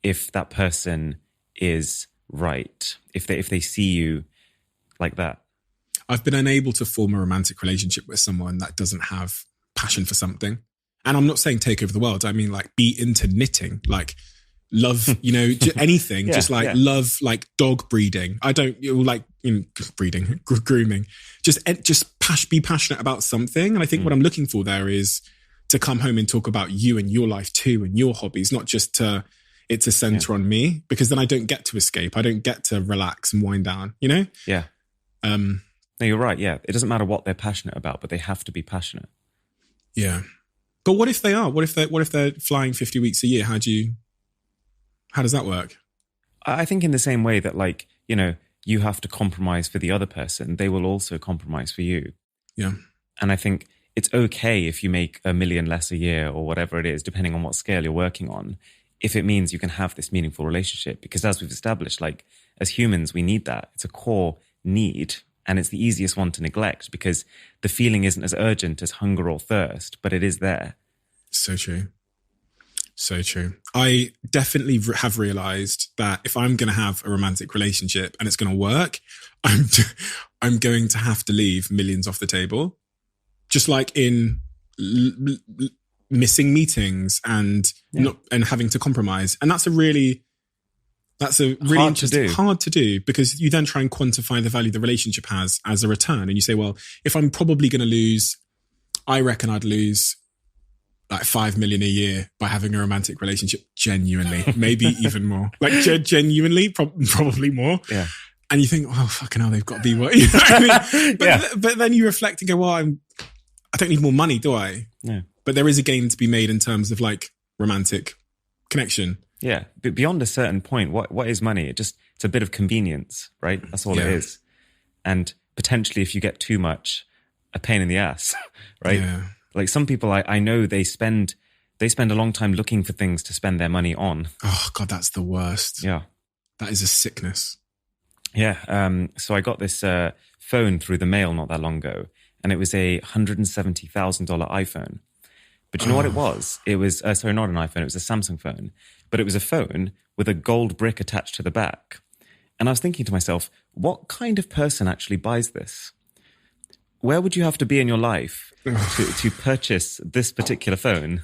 if that person is right, if they see you like that. I've been unable to form a romantic relationship with someone that doesn't have passion for something. And I'm not saying take over the world. I mean, like, be into knitting, like love, anything, love, like dog breeding. I don't breeding, grooming, just be passionate about something. And I think what I'm looking for there is to come home and talk about you and your life too, and your hobbies, not just it to center on me, because then I don't get to escape. I don't get to relax and wind down, Yeah. No, you're right. Yeah. It doesn't matter what they're passionate about, but they have to be passionate. Yeah. But what if they are? What if they're flying 50 weeks a year? How does that work? I think in the same way that, you have to compromise for the other person, they will also compromise for you. Yeah. And I think it's okay if you make $1 million less a year or whatever it is, depending on what scale you're working on, if it means you can have this meaningful relationship. Because as we've established, like as humans, we need that. It's a core need. And it's the easiest one to neglect because the feeling isn't as urgent as hunger or thirst, but it is there. So true. So true. I definitely have realized that if I'm going to have a romantic relationship and it's going to work, I'm going to have to leave millions off the table. Just like in missing meetings and and having to compromise. And that's a really hard to do because you then try and quantify the value the relationship has as a return. And you say, well, if I'm probably going to lose, I reckon I'd lose like 5 million a year by having a romantic relationship. Genuinely, maybe even more. Like genuinely, probably more. Yeah. And you think, oh, fucking hell, they've got to be what, you know what I mean? But then you reflect and go, well, I don't need more money, do I? No. But there is a gain to be made in terms of like romantic connection. Yeah. But beyond a certain point, what is money? It's a bit of convenience, right? That's all it is. And potentially if you get too much, a pain in the ass, right? Yeah. Like some people I know they spend a long time looking for things to spend their money on. Oh God, that's the worst. Yeah. That is a sickness. Yeah. So I got this phone through the mail not that long ago, and it was a $170,000 iPhone. But you know what it was? It was, sorry, not an iPhone. It was a Samsung phone, but it was a phone with a gold brick attached to the back. And I was thinking to myself, what kind of person actually buys this? Where would you have to be in your life to purchase this particular phone?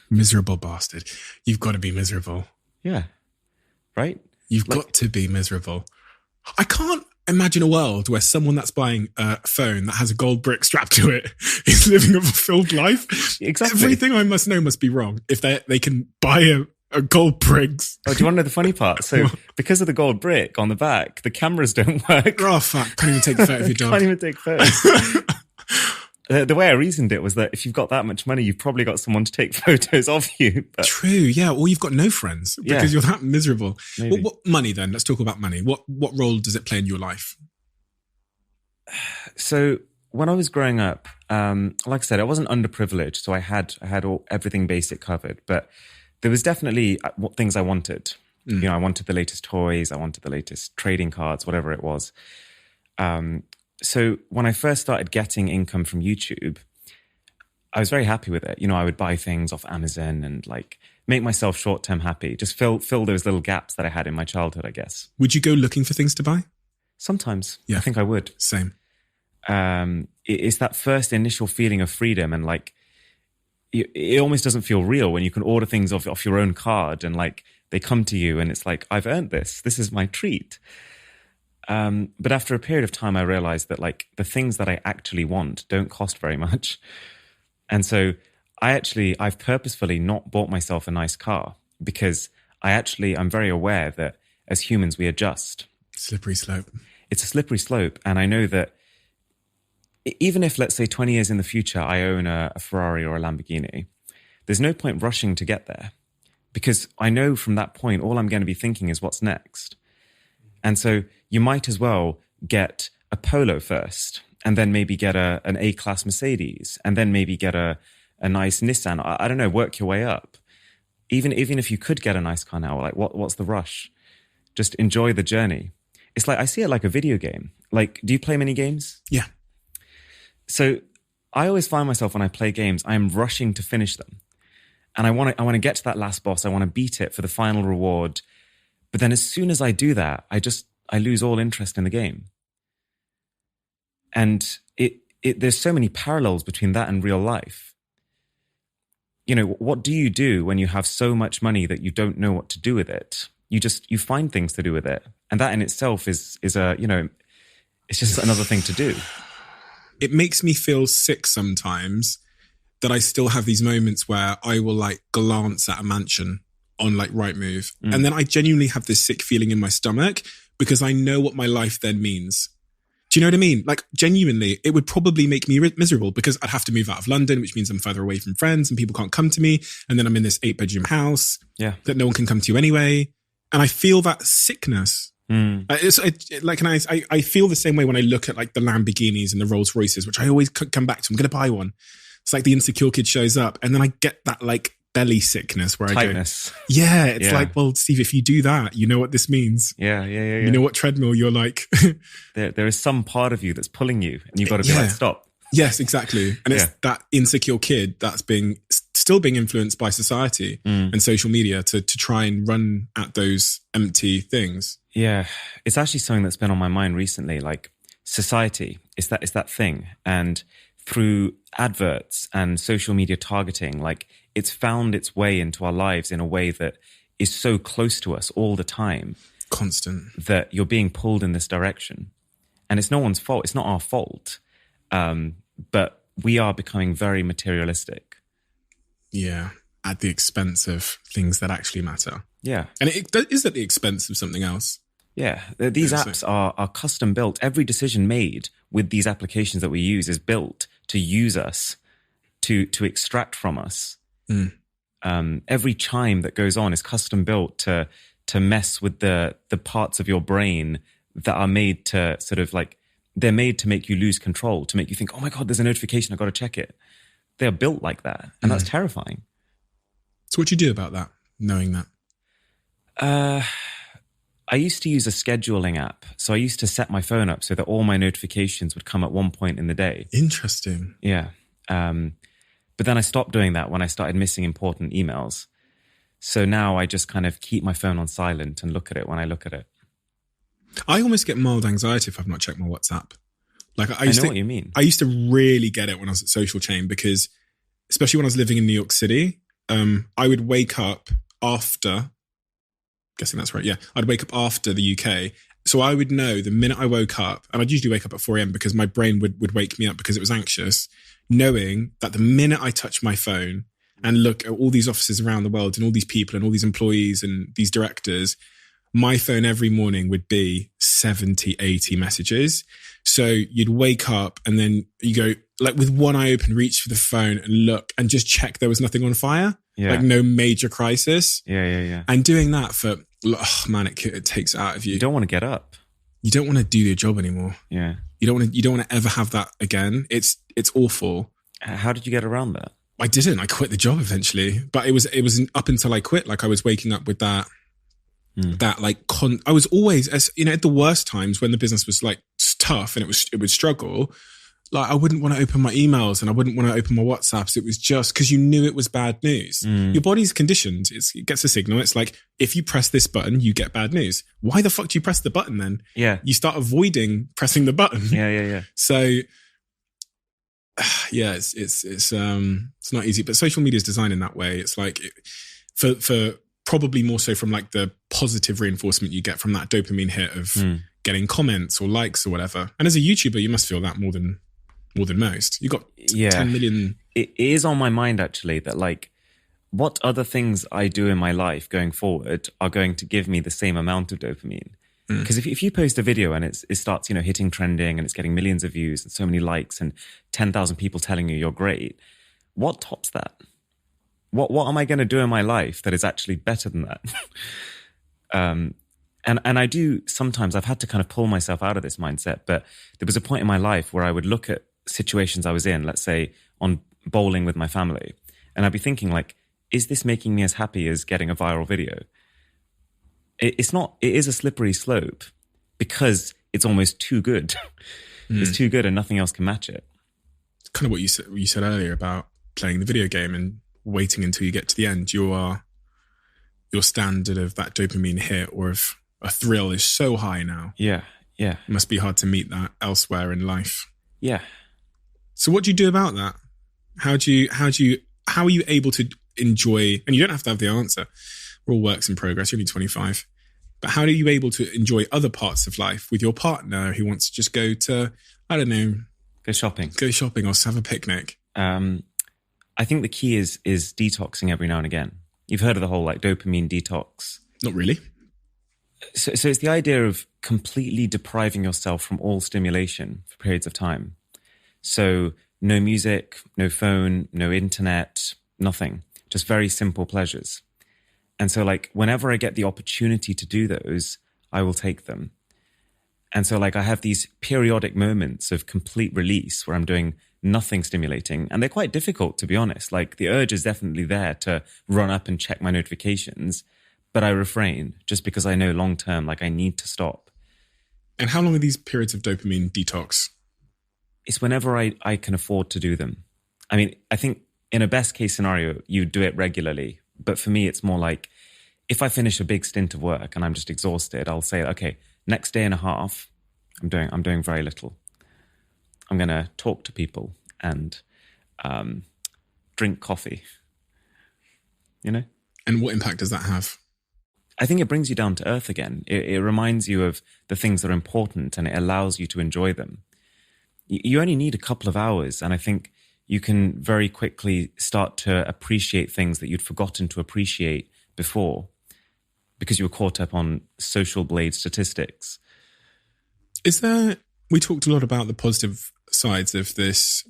Miserable bastard. You've got to be miserable. Yeah. Right? You've got to be miserable. I can't imagine a world where someone that's buying a phone that has a gold brick strapped to it is living a fulfilled life. Exactly. Everything I must know must be wrong if they can buy a gold bricks. Oh, do you want to know the funny part? So because of the gold brick on the back, the cameras don't work. Oh, fuck. Can't even take a photo of your dog. Can't even take photos. The way I reasoned it was that if you've got that much money, you've probably got someone to take photos of you. But... True, yeah. Or you've got no friends because you're that miserable. What money then? Let's talk about money. What role does it play in your life? So when I was growing up, like I said, I wasn't underprivileged, so I had everything basic covered. But there was definitely things I wanted. You know, I wanted the latest toys, I wanted the latest trading cards, whatever it was. So when I first started getting income from YouTube, I was very happy with it. You know, I would buy things off Amazon and like make myself short-term happy, just fill those little gaps that I had in my childhood, I guess. Would you go looking for things to buy? Sometimes. Yeah. I think I would. Same. It's that first initial feeling of freedom, and like it almost doesn't feel real when you can order things off your own card and like they come to you and it's like, I've earned this. This is my treat. But after a period of time, I realized that like the things that I actually want don't cost very much. And so I've purposefully not bought myself a nice car because I'm very aware that as humans, we adjust. Slippery slope. It's a slippery slope. And I know that even if, let's say 20 years in the future, I own a Ferrari or a Lamborghini, there's no point rushing to get there because I know from that point, all I'm going to be thinking is what's next. And so you might as well get a Polo first and then maybe get an A-class Mercedes and then maybe get a nice Nissan. I don't know, work your way up. Even if you could get a nice car now, like what's the rush? Just enjoy the journey. It's like, I see it like a video game. Like, do you play many games? Yeah. So I always find myself when I play games, I'm rushing to finish them. And I want to get to that last boss. I want to beat it for the final reward. But then as soon as I do that, I lose all interest in the game. And there's so many parallels between that and real life. You know, what do you do when you have so much money that you don't know what to do with it? You find things to do with it. And that in itself is a, you know, it's just another thing to do. It makes me feel sick sometimes that I still have these moments where I will like glance at a mansion on like Rightmove. And then I genuinely have this sick feeling in my stomach because I know what my life then means. Do you know what I mean? Like genuinely, it would probably make me miserable because I'd have to move out of London, which means I'm further away from friends and people can't come to me. And then I'm in this 8-bedroom house that no one can come to anyway. And I feel that sickness I feel the same way when I look at like the Lamborghinis and the Rolls Royces, which I always come back to. I'm going to buy one. It's like the insecure kid shows up, and then I get that like belly sickness where Tightness. I go, yeah, it's like, well, Steve, if you do that, you know what this means. Yeah. You know what treadmill you're like. there is some part of you that's pulling you, and you've got to be like, stop. Yes, exactly. And it's that insecure kid that's still being influenced by society and social media to try and run at those empty things. Yeah. It's actually something that's been on my mind recently, like society. It's that thing. And through adverts and social media targeting, like it's found its way into our lives in a way that is so close to us all the time. Constant. That you're being pulled in this direction. And it's no one's fault. It's not our fault. But we are becoming very materialistic. Yeah. At the expense of things that actually matter. Yeah. And it is at the expense of something else. Yeah. These apps are custom built. Every decision made with these applications that we use is built to use us, to extract from us. Every chime that goes on is custom built to mess with the parts of your brain that are made to sort of like, they're made to make you lose control, to make you think, oh my God, there's a notification, I've got to check it. They're built like that. And that's terrifying. So what do you do about that, knowing that? I used to use a scheduling app. So I used to set my phone up so that all my notifications would come at one point in the day. Interesting. Yeah. But then I stopped doing that when I started missing important emails. So now I just kind of keep my phone on silent and look at it when I look at it. I almost get mild anxiety if I've not checked my WhatsApp. Like I know what you mean. I used to really get it when I was at Social Chain because, especially when I was living in New York City, I would wake up after, guessing that's right, yeah, I'd wake up after the UK. So I would know the minute I woke up, and I'd usually wake up at 4 a.m. because my brain would wake me up because it was anxious, knowing that the minute I touch my phone and look at all these offices around the world and all these people and all these employees and these directors, my phone every morning would be 70, 80 messages. So you'd wake up and then you go, like with one eye open, reach for the phone and look and just check there was nothing on fire. Yeah. Like no major crisis. Yeah. And doing that for, oh man, it takes it out of you. You don't want to get up. You don't want to do your job anymore. Yeah. You don't want to ever have that again. It's awful. How did you get around that? I didn't. I quit the job eventually, but it was up until I quit. Like I was waking up with that. I was always, as you know, at the worst times when the business was like tough and it would struggle, like I wouldn't want to open my emails and I wouldn't want to open my WhatsApps. It was just because you knew it was bad news. Your body's conditioned. It gets a signal. It's like, if you press this button, you get bad news. Why the fuck do you press the button then? Yeah. You start avoiding pressing the button. Yeah. So yeah, it's not easy, but social media is designed in that way. It's like for probably more so from like the positive reinforcement you get from that dopamine hit of getting comments or likes or whatever. And as a YouTuber, you must feel that more than most. You got 10 million. It is on my mind actually that like what other things I do in my life going forward are going to give me the same amount of dopamine. Because if you post a video and it starts, you know, hitting trending and it's getting millions of views and so many likes and 10,000 people telling you you're great, what tops that? What am I going to do in my life that is actually better than that? And I do sometimes, I've had to kind of pull myself out of this mindset, but there was a point in my life where I would look at situations I was in, let's say on bowling with my family, and I'd be thinking like, is this making me as happy as getting a viral video? It's not, it is a slippery slope because it's almost too good. It's too good and nothing else can match it. Kind of what you said earlier about playing the video game and waiting until you get to the end. Your standard of that dopamine hit or of a thrill is so high now. Yeah. It must be hard to meet that elsewhere in life. Yeah. So what do you do about that? How are you able to enjoy, and you don't have to have the answer, we're all works in progress, you're only 25, but how are you able to enjoy other parts of life with your partner who wants to just go to, I don't know, Go shopping or have a picnic? I think the key is detoxing every now and again. You've heard of the whole like dopamine detox. Not really. So it's the idea of completely depriving yourself from all stimulation for periods of time. So no music, no phone, no internet, nothing. Just very simple pleasures. And so like whenever I get the opportunity to do those, I will take them. And so like I have these periodic moments of complete release where I'm doing nothing stimulating, and they're quite difficult, to be honest. Like the urge is definitely there to run up and check my notifications, but I refrain just because I know long term, like I need to stop. And how long are these periods of dopamine detox? It's whenever I can afford to do them. I mean, I think in a best case scenario, you do it regularly. But for me, it's more like if I finish a big stint of work and I'm just exhausted, I'll say, okay, next day and a half, I'm doing very little. I'm going to talk to people and drink coffee, you know? And what impact does that have? I think it brings you down to earth again. It reminds you of the things that are important and it allows you to enjoy them. You only need a couple of hours, and I think you can very quickly start to appreciate things that you'd forgotten to appreciate before because you were caught up on social blade statistics. We talked a lot about the positive sides of this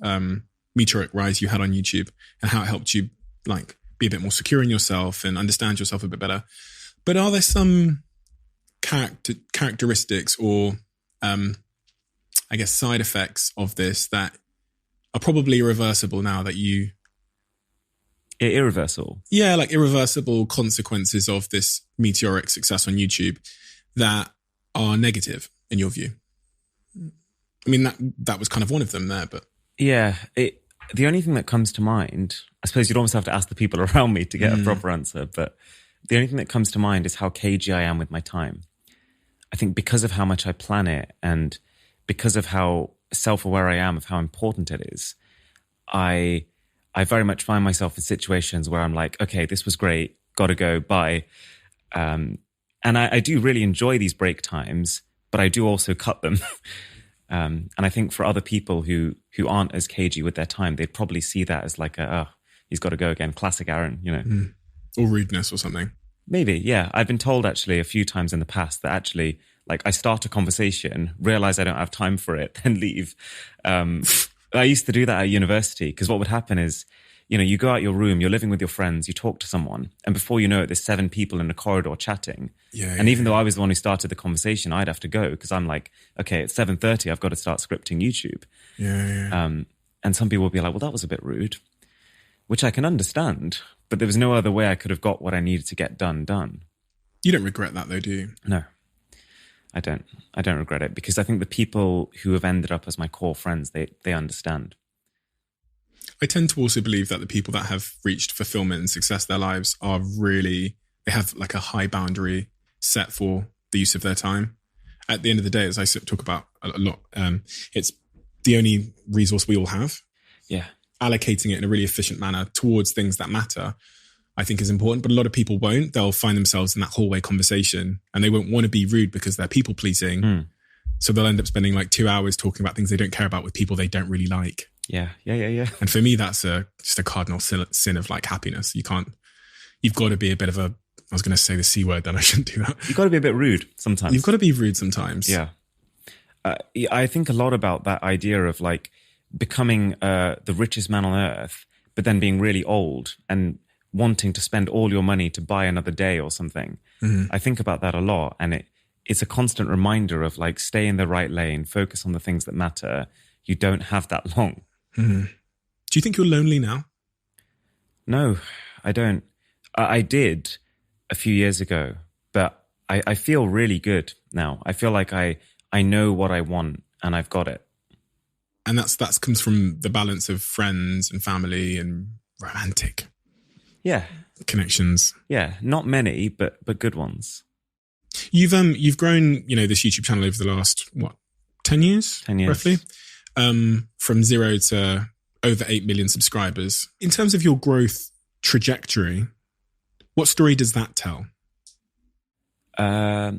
meteoric rise you had on YouTube and how it helped you like be a bit more secure in yourself and understand yourself a bit better. But are there some characteristics or, I guess, side effects of this that are probably irreversible now that you... Irreversible? Yeah, like irreversible consequences of this meteoric success on YouTube that are negative in your view? I mean, that was kind of one of them there, but... Yeah, the only thing that comes to mind, I suppose you'd almost have to ask the people around me to get a proper answer, but the only thing that comes to mind is how cagey I am with my time. I think because of how much I plan it and because of how self-aware I am of how important it is, I very much find myself in situations where I'm like, okay, this was great, gotta go, bye. And I do really enjoy these break times, but I do also cut them. And I think for other people who aren't as cagey with their time, they'd probably see that as like he's got to go again. Classic Arun, you know. Or rudeness or something. Maybe, yeah. I've been told actually a few times in the past that actually, like I start a conversation, realize I don't have time for it, then leave. I used to do that at university because what would happen is, you know, you go out your room, you're living with your friends, you talk to someone, and before you know it, there's 7 people in the corridor chatting. And even though I was the one who started the conversation, I'd have to go because I'm like, okay, it's 7:30, I've got to start scripting YouTube. And some people would be like, well, that was a bit rude, which I can understand, but there was no other way I could have got what I needed to get done. You don't regret that though, do you? No, I don't. I don't regret it because I think the people who have ended up as my core friends, they understand. I tend to also believe that the people that have reached fulfillment and success in their lives are really, they have like a high boundary set for the use of their time. At the end of the day, as I talk about a lot, it's the only resource we all have. Yeah. Allocating it in a really efficient manner towards things that matter, I think is important. But a lot of people won't. They'll find themselves in that hallway conversation and they won't want to be rude because they're people pleasing. So they'll end up spending like 2 hours talking about things they don't care about with people they don't really like. Yeah. And for me, that's just a cardinal sin of like happiness. You've got to be a bit of I was going to say the C word, then I shouldn't do that. You've got to be a bit rude sometimes. You've got to be rude sometimes. Yeah. I think a lot about that idea of like becoming the richest man on earth, but then being really old and wanting to spend all your money to buy another day or something. I think about that a lot. And it's a constant reminder of like, stay in the right lane, focus on the things that matter. You don't have that long. Do you think you're lonely now? No, I don't. I did a few years ago, but I feel really good now. I feel like I know what I want and I've got it. And that comes from the balance of friends and family and romantic connections. Yeah, not many, but good ones. You've grown, you know, this YouTube channel over the last 10 years? 10 years. Roughly. From 0 to over 8 million subscribers. In terms of your growth trajectory, what story does that tell? How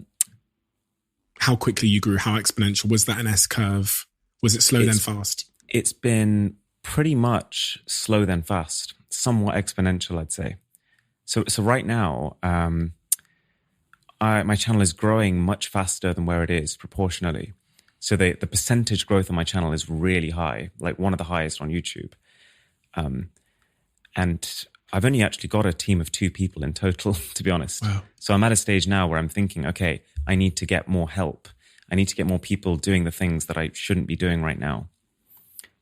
quickly you grew, how exponential? Was that an S-curve? Was it slow then fast? It's been pretty much slow then fast, somewhat exponential, I'd say. So right now, my channel is growing much faster than where it is proportionally. So the percentage growth on my channel is really high, like one of the highest on YouTube. And I've only actually got a team of 2 people in total, to be honest. Wow. So I'm at a stage now where I'm thinking, okay, I need to get more help. I need to get more people doing the things that I shouldn't be doing right now.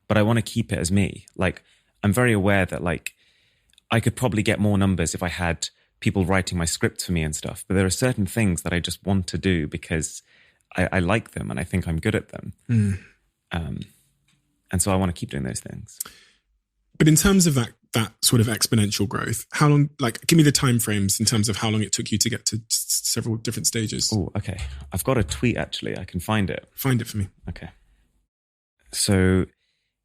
But I want to keep it as me. Like, I'm very aware that like I could probably get more numbers if I had people writing my scripts for me and stuff. But there are certain things that I just want to do because I like them and I think I'm good at them. And so I want to keep doing those things. But in terms of that sort of exponential growth, how long, like, give me the timeframes in terms of how long it took you to get to several different stages. Oh, okay. I've got a tweet, actually. I can find it. Find it for me. Okay. So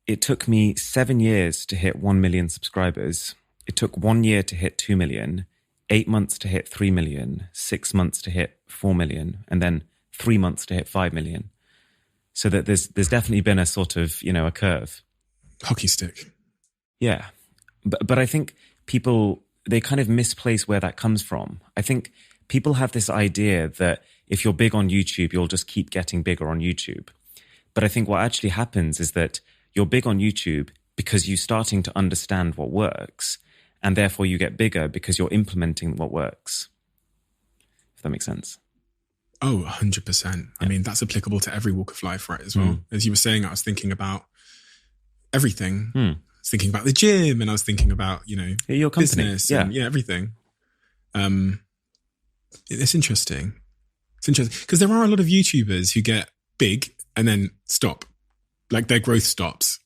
it took me 7 years to hit 1 million subscribers. It took 1 year to hit 2 million, 8 months to hit 3 million, 6 months to hit 4 million, and then 3 months to hit 5 million. So that there's definitely been a sort of, you know, a curve. Hockey stick. Yeah. But I think people, they kind of misplace where that comes from. I think people have this idea that if you're big on YouTube, you'll just keep getting bigger on YouTube. But I think what actually happens is that you're big on YouTube because you're starting to understand what works, and therefore you get bigger because you're implementing what works. If that makes sense. Oh, 100%. Yeah. I mean, that's applicable to every walk of life, right, as well. As you were saying, I was thinking about everything. I was thinking about the gym, and I was thinking about, you know, your company. Business and everything. It's interesting. It's interesting because there are a lot of YouTubers who get big and then stop. Like their growth stops.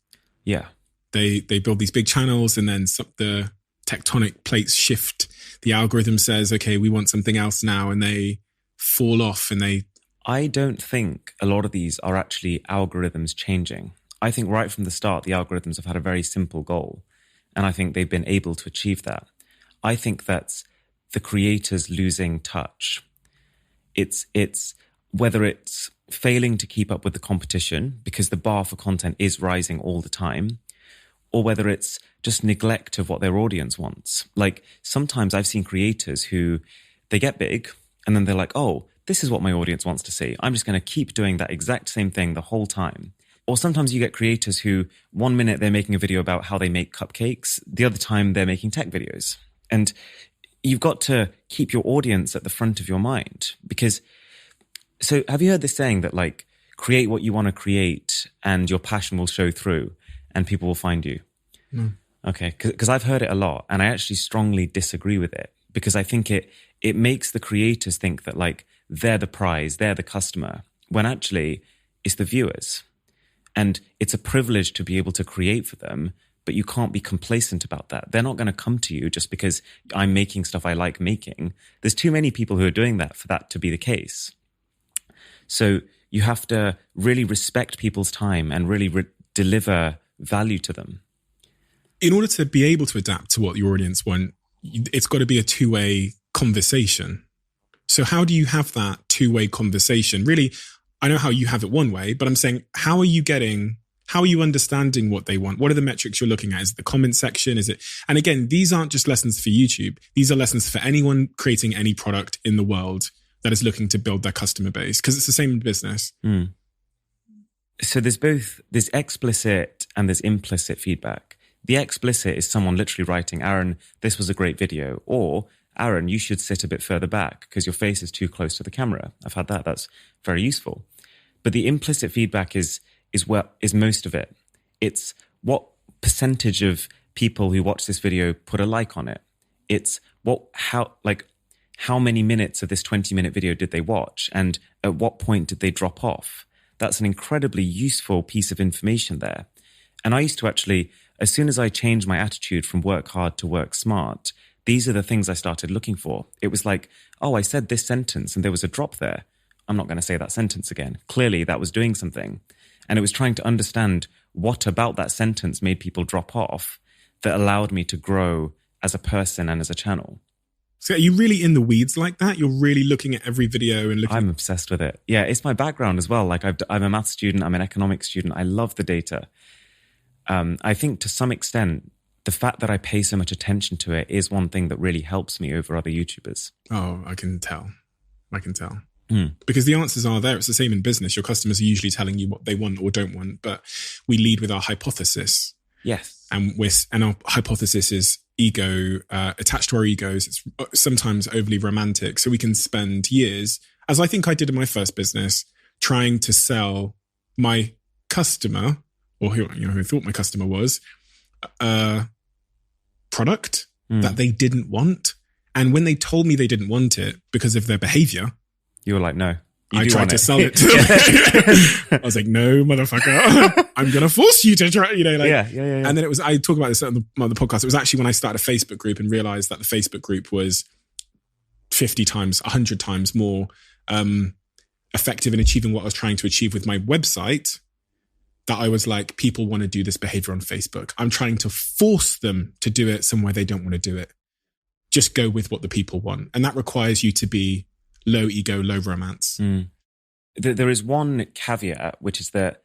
Yeah. They build these big channels and then the tectonic plates shift. The algorithm says, okay, we want something else now. And they fall off and I don't think a lot of these are actually algorithms changing. I think right from the start, the algorithms have had a very simple goal. And I think they've been able to achieve that. I think that's the creators losing touch. It's whether it's failing to keep up with the competition because the bar for content is rising all the time, or whether it's just neglect of what their audience wants. Like sometimes I've seen creators who they get big and then they're like, oh, this is what my audience wants to see. I'm just going to keep doing that exact same thing the whole time. Or sometimes you get creators who 1 minute they're making a video about how they make cupcakes. The other time they're making tech videos. And you've got to keep your audience at the front of your mind because, so have you heard this saying that like, create what you want to create and your passion will show through and people will find you? No. Okay. Because I've heard it a lot and I actually strongly disagree with it because I think it makes the creators think that like they're the prize, they're the customer, when actually it's the viewers. And it's a privilege to be able to create for them, but you can't be complacent about that. They're not going to come to you just because I'm making stuff I like making. There's too many people who are doing that for that to be the case. So you have to really respect people's time and really deliver value to them. In order to be able to adapt to what your audience want, it's got to be a two-way conversation. So how do you have that two-way conversation? Really, I know how you have it one way, but I'm saying, how are you understanding what they want? What are the metrics you're looking at? Is it the comment section? Is it, and again, these aren't just lessons for YouTube. These are lessons for anyone creating any product in the world that is looking to build their customer base, because it's the same in business. So there's explicit and there's implicit feedback. The explicit is someone literally writing, Aaron, this was a great video, or Aaron, you should sit a bit further back because your face is too close to the camera. I've had that. That's very useful. But the implicit feedback is most of it. It's what percentage of people who watch this video put a like on it. It's how many minutes of this 20-minute video did they watch? And at what point did they drop off? That's an incredibly useful piece of information there. And I used to actually, as soon as I changed my attitude from work hard to work smart, these are the things I started looking for. It was like, oh, I said this sentence and there was a drop there. I'm not going to say that sentence again. Clearly that was doing something. And it was trying to understand what about that sentence made people drop off that allowed me to grow as a person and as a channel. So are you really in the weeds like that? You're really looking at every video and looking... I'm obsessed with it. Yeah, it's my background as well. Like I'm a math student. I'm an economics student. I love the data. I think to some extent, the fact that I pay so much attention to it is one thing that really helps me over other YouTubers. Oh, I can tell. Because the answers are there. It's the same in business. Your customers are usually telling you what they want or don't want, but we lead with our hypothesis. Yes. And our hypothesis is ego, attached to our egos. It's sometimes overly romantic. So we can spend years as I think I did in my first business, trying to sell my customer, or who thought my customer was, a product that they didn't want. And when they told me they didn't want it because of their behavior, you were like, no. I tried to sell it to them. I was like, no, motherfucker. I'm going to force you to try, Yeah. And then I talk about this on the podcast. It was actually when I started a Facebook group and realized that the Facebook group was 50 times, 100 times more effective in achieving what I was trying to achieve with my website, that I was like, people want to do this behavior on Facebook. I'm trying to force them to do it somewhere they don't want to do it. Just go with what the people want. And that requires you to be low ego, low romance. There is one caveat, which is that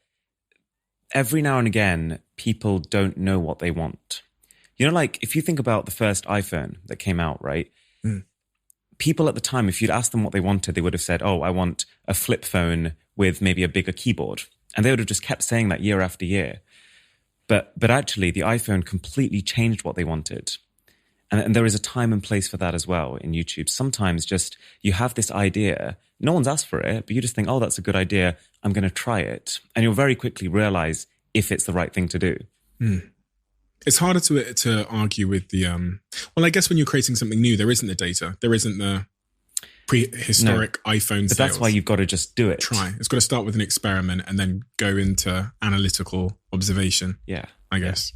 every now and again, people don't know what they want. Like if you think about the first iPhone that came out, right? People at the time, if you'd asked them what they wanted, they would have said, oh, I want a flip phone with maybe a bigger keyboard. And they would have just kept saying that year after year. But actually, the iPhone completely changed what they wanted. And there is a time and place for that as well in YouTube. Sometimes just you have this idea, no one's asked for it, but you just think, oh, that's a good idea. I'm going to try it. And you'll very quickly realize if it's the right thing to do. It's harder to argue with the, well, I guess when you're creating something new, there isn't the data. There isn't the prehistoric iPhone sales. But that's why you've got to just do it. Try. It's got to start with an experiment and then go into analytical observation. Yeah. I guess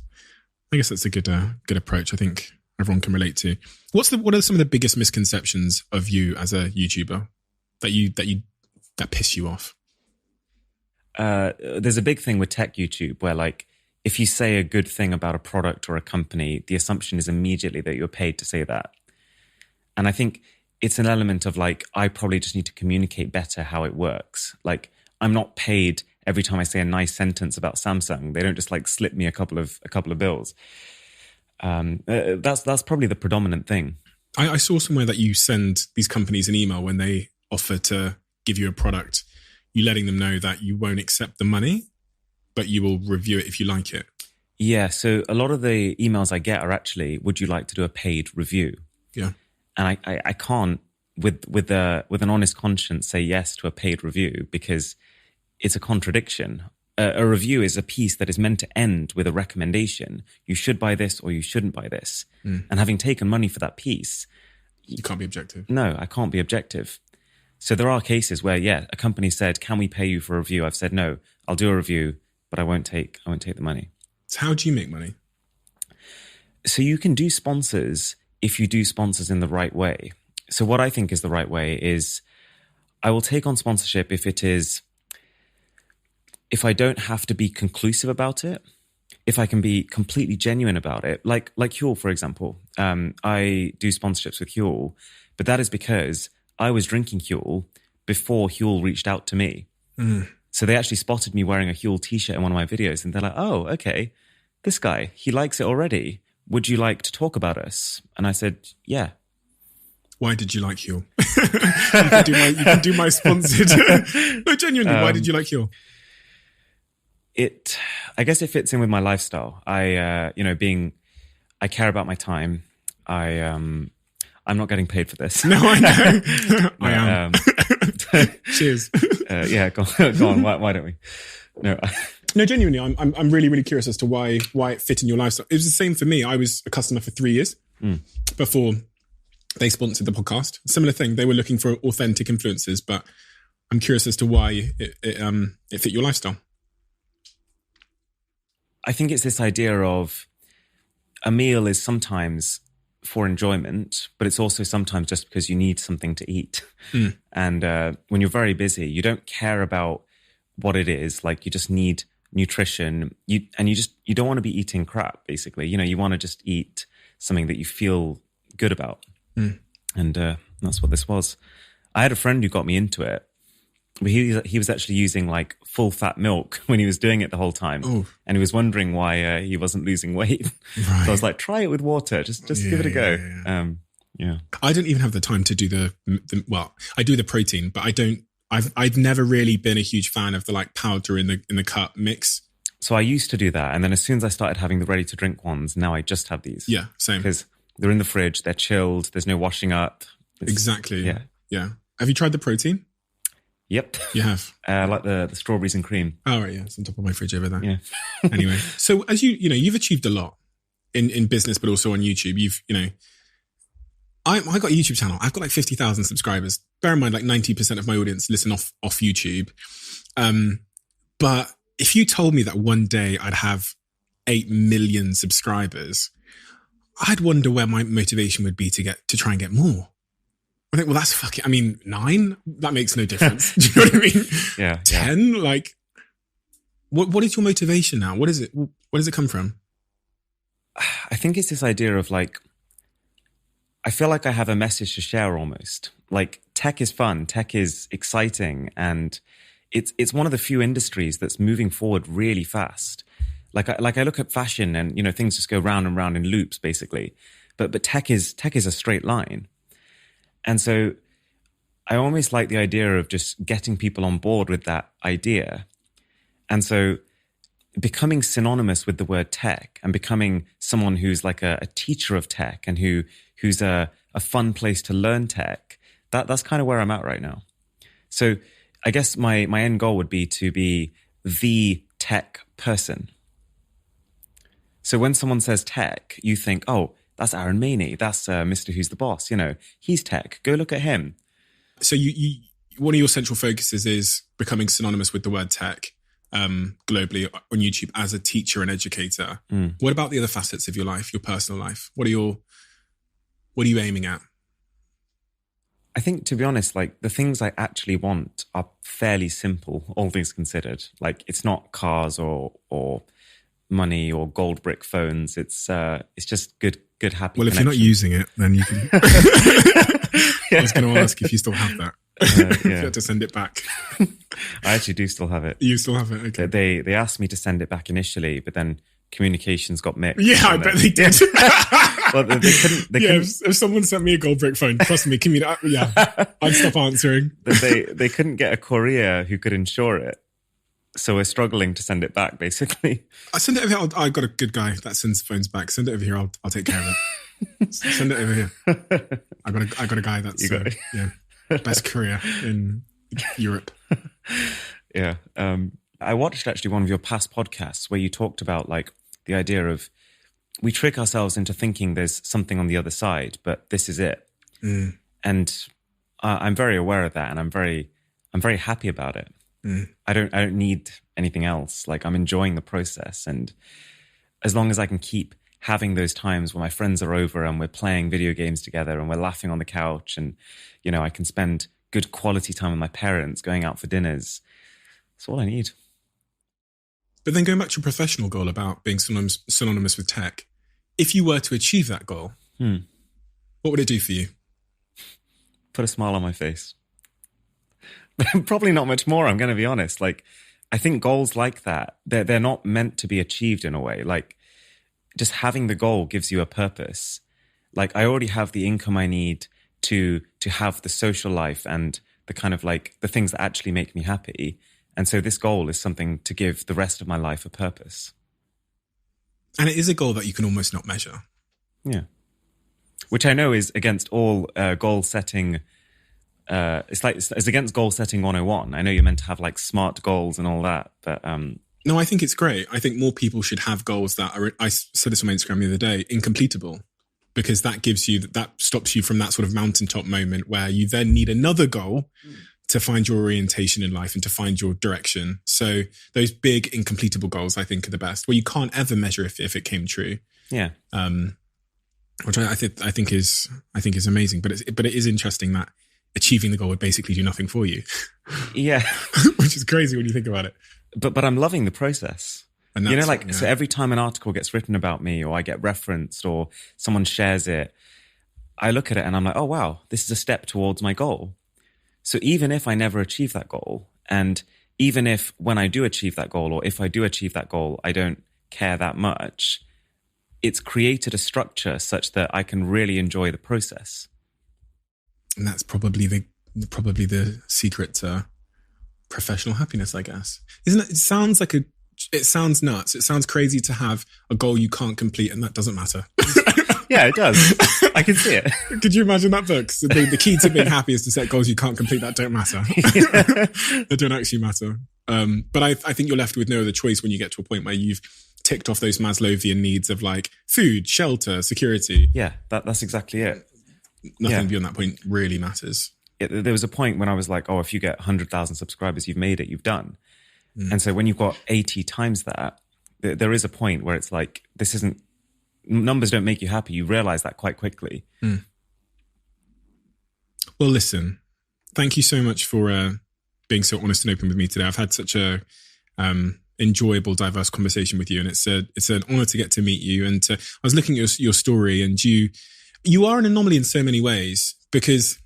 that's a good approach. I think everyone can relate to. What are some of the biggest misconceptions of you as a YouTuber that piss you off? There's a big thing with tech YouTube where like if you say a good thing about a product or a company, the assumption is immediately that you're paid to say that. And I think it's an element of like, I probably just need to communicate better how it works. Like I'm not paid every time I say a nice sentence about Samsung. They don't just like slip me a couple of bills. That's probably the predominant thing. I saw somewhere that you send these companies an email when they offer to give you a product, you letting them know that you won't accept the money, but you will review it if you like it. Yeah. So a lot of the emails I get are actually, would you like to do a paid review? Yeah. And I can't with an honest conscience say yes to a paid review because it's a contradiction. A review is a piece that is meant to end with a recommendation. You should buy this or you shouldn't buy this. And having taken money for that piece... You can't be objective. No, I can't be objective. So there are cases where, a company said, can we pay you for a review? I've said, no, I'll do a review, but I won't take the money. So how do you make money? So you can do sponsors if you do sponsors in the right way. So what I think is the right way is I will take on sponsorship if I don't have to be conclusive about it, if I can be completely genuine about it, like Huel, for example. I do sponsorships with Huel, but that is because I was drinking Huel before Huel reached out to me. So they actually spotted me wearing a Huel t-shirt in one of my videos and they're like, oh, okay, this guy, he likes it already. Would you like to talk about us? And I said, yeah. Why did you like Huel? you can do my sponsored. No, genuinely, why did you like Huel? I guess it fits in with my lifestyle. I care about my time. I'm not getting paid for this. No, I know. I am. Cheers. Go on. Why don't we? No, genuinely, I'm really, really curious as to why it fit in your lifestyle. It was the same for me. I was a customer for 3 years before they sponsored the podcast. Similar thing. They were looking for authentic influencers, but I'm curious as to why it fit your lifestyle. I think it's this idea of a meal is sometimes for enjoyment, but it's also sometimes just because you need something to eat. And when you're very busy, you don't care about what it is. Like you just need nutrition. You don't want to be eating crap, basically. You want to just eat something that you feel good about. And that's what this was. I had a friend who got me into it. He was actually using like full fat milk when he was doing it the whole time. Ooh. And he was wondering why he wasn't losing weight. Right. So I was like, try it with water. Just give it a go. Yeah. I don't even have the time to do I do the protein, but I've never really been a huge fan of the like powder in the cup mix. So I used to do that. And then as soon as I started having the ready to drink ones, now I just have these. Yeah, same. Because they're in the fridge, they're chilled, there's no washing up. Exactly. Yeah. Have you tried the protein? Yep. You have? Like the strawberries and cream. Oh, right, yeah. It's on top of my fridge over there. Yeah. Anyway, so as you've achieved a lot in business, but also on YouTube. I got a YouTube channel. I've got like 50,000 subscribers. Bear in mind, like 90% of my audience listen off YouTube. But if you told me that one day I'd have 8 million subscribers, I'd wonder where my motivation would be to try and get more. I think, well, that's fucking, I mean, 9? That makes no difference. Do you know what I mean? Yeah. 10? Like, what is your motivation now? What is it? Where does it come from? I think it's this idea of like, I feel like I have a message to share almost. Like, tech is fun, tech is exciting, and it's one of the few industries that's moving forward really fast. Like I look at fashion and, things just go round and round in loops basically. But tech is a straight line. And so I almost like the idea of just getting people on board with that idea. And so becoming synonymous with the word tech and becoming someone who's like a teacher of tech and who's a fun place to learn tech, that's kind of where I'm at right now. So I guess my end goal would be to be the tech person. So when someone says tech, you think, oh, that's Arun Maney. That's Mr. Who's the Boss. He's tech. Go look at him. So you one of your central focuses is becoming synonymous with the word tech globally on YouTube as a teacher and educator. What about the other facets of your life, your personal life? What are you aiming at? I think, to be honest, like the things I actually want are fairly simple, all things considered. Like, it's not cars or money or gold brick phones. It's just good happy. Well, if connection. you're not using it, then you can. I was going to ask if you still have that. If you had to send it back. I actually do still have it. You still have it? Okay. They asked me to send it back initially, but then communications got mixed. Yeah, I bet they did. Well, they couldn't. If someone sent me a gold brick phone, trust me, I'd stop answering. They couldn't get a courier who could insure it. So we're struggling to send it back, basically. I send it over here. I got a good guy that sends phones back. Send it over here. I'll take care of it. Send it over here. I got a guy that's best courier in Europe. Yeah. I watched actually one of your past podcasts where you talked about like the idea of we trick ourselves into thinking there's something on the other side, but this is it. And I'm very aware of that, and I'm very happy about it. I don't need anything else. Like, I'm enjoying the process, and as long as I can keep having those times when my friends are over and we're playing video games together and we're laughing on the couch, and I can spend good quality time with my parents, going out for dinners, that's all I need. But then going back to your professional goal about being synonymous with tech, if you were to achieve that goal, what would it do for you? Put a smile on my face. Probably not much more, I'm going to be honest. Like, I think goals like that, they're not meant to be achieved in a way. Like, just having the goal gives you a purpose. Like, I already have the income I need to have the social life and the kind of like the things that actually make me happy. And so this goal is something to give the rest of my life a purpose. And it is a goal that you can almost not measure. Yeah. Which I know is against all goal setting. It's against goal setting 101. I know you're meant to have like SMART goals and all that, but no, I think it's great. I think more people should have goals that are, I said this on my Instagram the other day, incompletable, because that stops you from that sort of mountaintop moment where you then need another goal to find your orientation in life and to find your direction. So those big incompletable goals, I think, are the best, where you can't ever measure if it came true. Yeah. Which I think is amazing. But it is interesting that achieving the goal would basically do nothing for you. Yeah. Which is crazy when you think about it. But I'm loving the process. And So every time an article gets written about me, or I get referenced, or someone shares it, I look at it and I'm like, oh wow, this is a step towards my goal. So even if I never achieve that goal, and even if when I do achieve that goal, or if I do achieve that goal, I don't care that much, it's created a structure such that I can really enjoy the process. And that's probably the secret to professional happiness, I guess. Isn't it? It sounds nuts. It sounds crazy to have a goal you can't complete, and that doesn't matter. Yeah, it does. I can see it. Could you imagine that book? So the key to being happy is to set goals you can't complete that don't matter. They don't actually matter. But I think you're left with no other choice when you get to a point where you've ticked off those Maslowian needs of like food, shelter, security. Yeah, that's exactly it. Nothing beyond that point really matters. There was a point when I was like, oh, if you get 100,000 subscribers, you've made it, you've done. And so when you've got 80 times that, there is a point where it's like, numbers don't make you happy. You realize that quite quickly. Well, listen, thank you so much for being so honest and open with me today. I've had such a enjoyable, diverse conversation with you, and it's an honor to get to meet you. And I was looking at your story, and you are an anomaly in so many ways because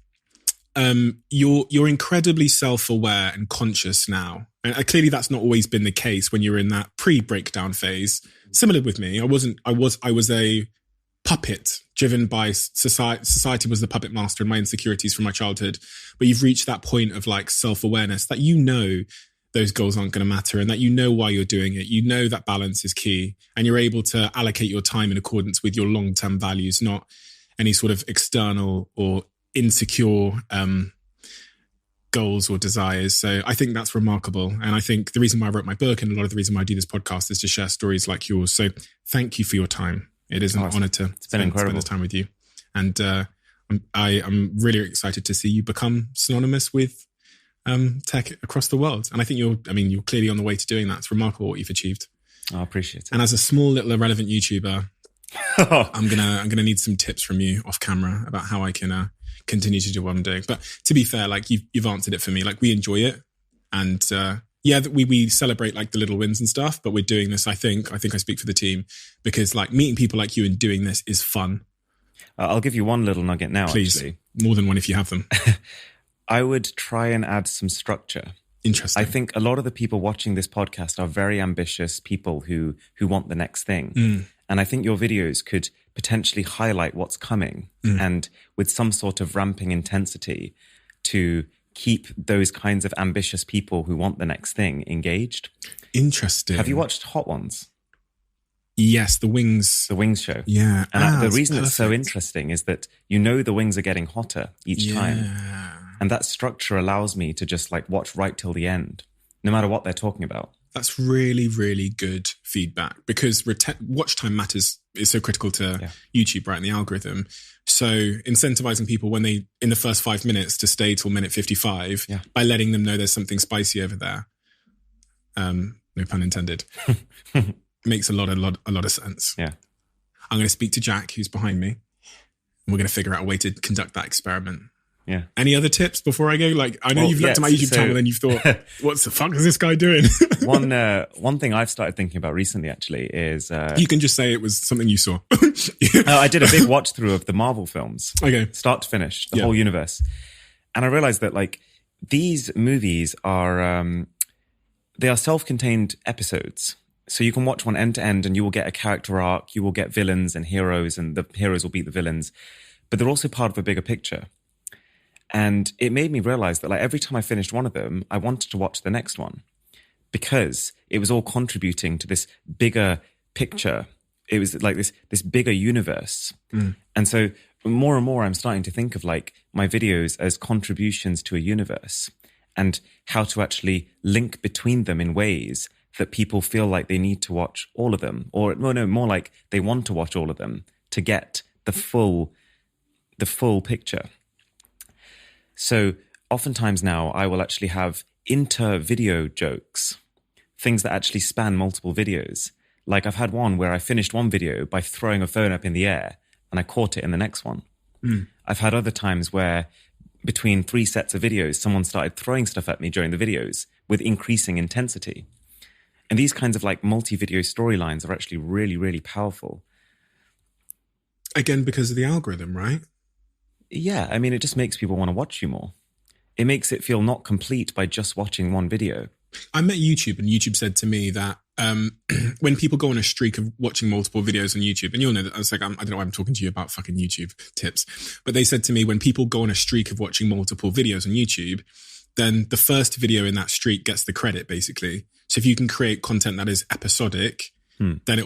you're incredibly self-aware and conscious now. And clearly that's not always been the case when you're in that pre-breakdown phase. Similar with me, I was a puppet driven by society. Society was the puppet master and my insecurities from my childhood. But you've reached that point of like self-awareness that you know those goals aren't going to matter and that you know why you're doing it. You know that balance is key and you're able to allocate your time in accordance with your long-term values, not any sort of external or insecure goals or desires. So I think that's remarkable. And I think the reason why I wrote my book and a lot of the reason why I do this podcast is to share stories like yours. So thank you for your time. It is an honor to spend this time with you. And I'm really excited to see you become synonymous with tech across the world. And I think you're clearly on the way to doing that. It's remarkable what you've achieved. I appreciate it. And as a small little irrelevant YouTuber, I'm gonna need some tips from you off camera about how I can continue to do what I'm doing. But to be fair, like you've answered it for me. Like we enjoy it, and we celebrate like the little wins and stuff. But we're doing this. I think I speak for the team because like meeting people like you and doing this is fun. I'll give you one little nugget now. Please, actually. More than one if you have them. I would try and add some structure. Interesting. I think a lot of the people watching this podcast are very ambitious people who want the next thing. And I think your videos could potentially highlight what's coming and with some sort of ramping intensity to keep those kinds of ambitious people who want the next thing engaged. Interesting. Have you watched Hot Ones? Yes, The Wings. The Wings show. Yeah. And the reason it's so interesting is that the wings are getting hotter each time. And that structure allows me to just like watch right till the end, no matter what they're talking about. That's really, really good feedback because watch time matters is so critical to YouTube, right? And the algorithm. So incentivizing people when they, in the first 5 minutes to stay till minute 55 by letting them know there's something spicy over there. No pun intended. Makes a lot of sense. Yeah. I'm going to speak to Jack, who's behind me, and we're going to figure out a way to conduct that experiment. Yeah. Any other tips before I go? Like, I know you've looked at my YouTube channel and you've thought, what the fuck is this guy doing? One thing I've started thinking about recently, actually, is... you can just say it was something you saw. I did a big watch through of the Marvel films. Okay. Start to finish, the whole universe. And I realized that, like, these movies are... they are self-contained episodes. So you can watch one end to end and you will get a character arc, you will get villains and heroes, and the heroes will beat the villains. But they're also part of a bigger picture. And it made me realize that like every time I finished one of them, I wanted to watch the next one because it was all contributing to this bigger picture. It was like this bigger universe. And so more and more, I'm starting to think of like my videos as contributions to a universe and how to actually link between them in ways that people feel like they need to watch all of them, or no, more like they want to watch all of them to get the full picture. So oftentimes now I will actually have inter-video jokes, things that actually span multiple videos. Like I've had one where I finished one video by throwing a phone up in the air and I caught it in the next one. I've had other times where between 3 sets of videos, someone started throwing stuff at me during the videos with increasing intensity. And these kinds of like multi-video storylines are actually really, really powerful. Again, because of the algorithm, right? Yeah, I mean, it just makes people want to watch you more. It makes it feel not complete by just watching one video. I met YouTube and YouTube said to me that when people go on a streak of watching multiple videos on YouTube, and you'll know that I was like, I don't know why I'm talking to you about fucking YouTube tips, but they said to me when people go on a streak of watching multiple videos on YouTube, then the first video in that streak gets the credit basically. So if you can create content that is episodic, then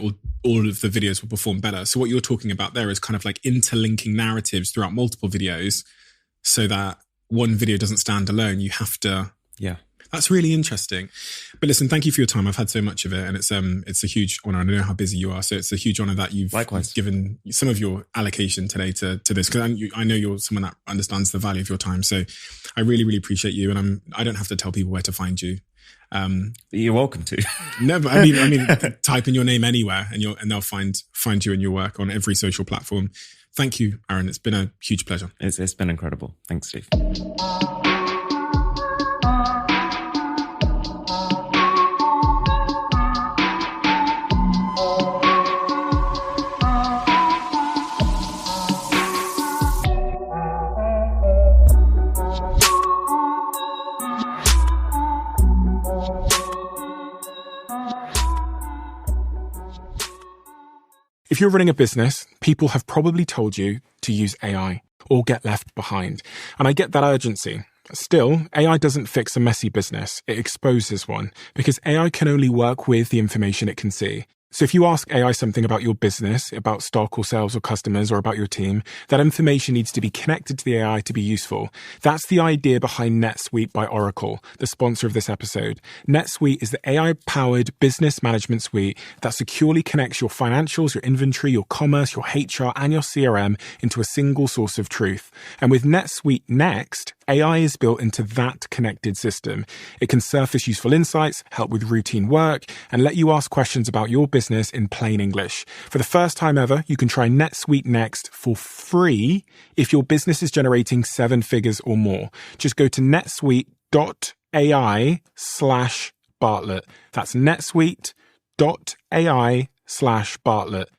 all of the videos will perform better. So what you're talking about there is kind of like interlinking narratives throughout multiple videos so that one video doesn't stand alone. You have to... Yeah. That's really interesting. But listen, thank you for your time. I've had so much of it, and it's a huge honor. And I know how busy you are, so it's a huge honor that you've given some of your allocation today to this, because I know you're someone that understands the value of your time. So I really, really appreciate you, and I don't have to tell people where to find you. You're welcome to. No, but I mean, type in your name anywhere, and they'll find you and your work on every social platform. Thank you, Arun. It's been a huge pleasure. It's been incredible. Thanks, Steve. If you're running a business, people have probably told you to use AI or get left behind. And I get that urgency. Still, AI doesn't fix a messy business. It exposes one, because AI can only work with the information it can see. So if you ask AI something about your business, about stock or sales or customers or about your team, that information needs to be connected to the AI to be useful. That's the idea behind NetSuite by Oracle, the sponsor of this episode. NetSuite is the AI-powered business management suite that securely connects your financials, your inventory, your commerce, your HR, and your CRM into a single source of truth. And with NetSuite Next, AI is built into that connected system. It can surface useful insights, help with routine work, and let you ask questions about your business in plain English. For the first time ever, you can try NetSuite Next for free if your business is generating 7 figures or more. Just go to netsuite.ai/Bartlett. That's netsuite.ai/Bartlett.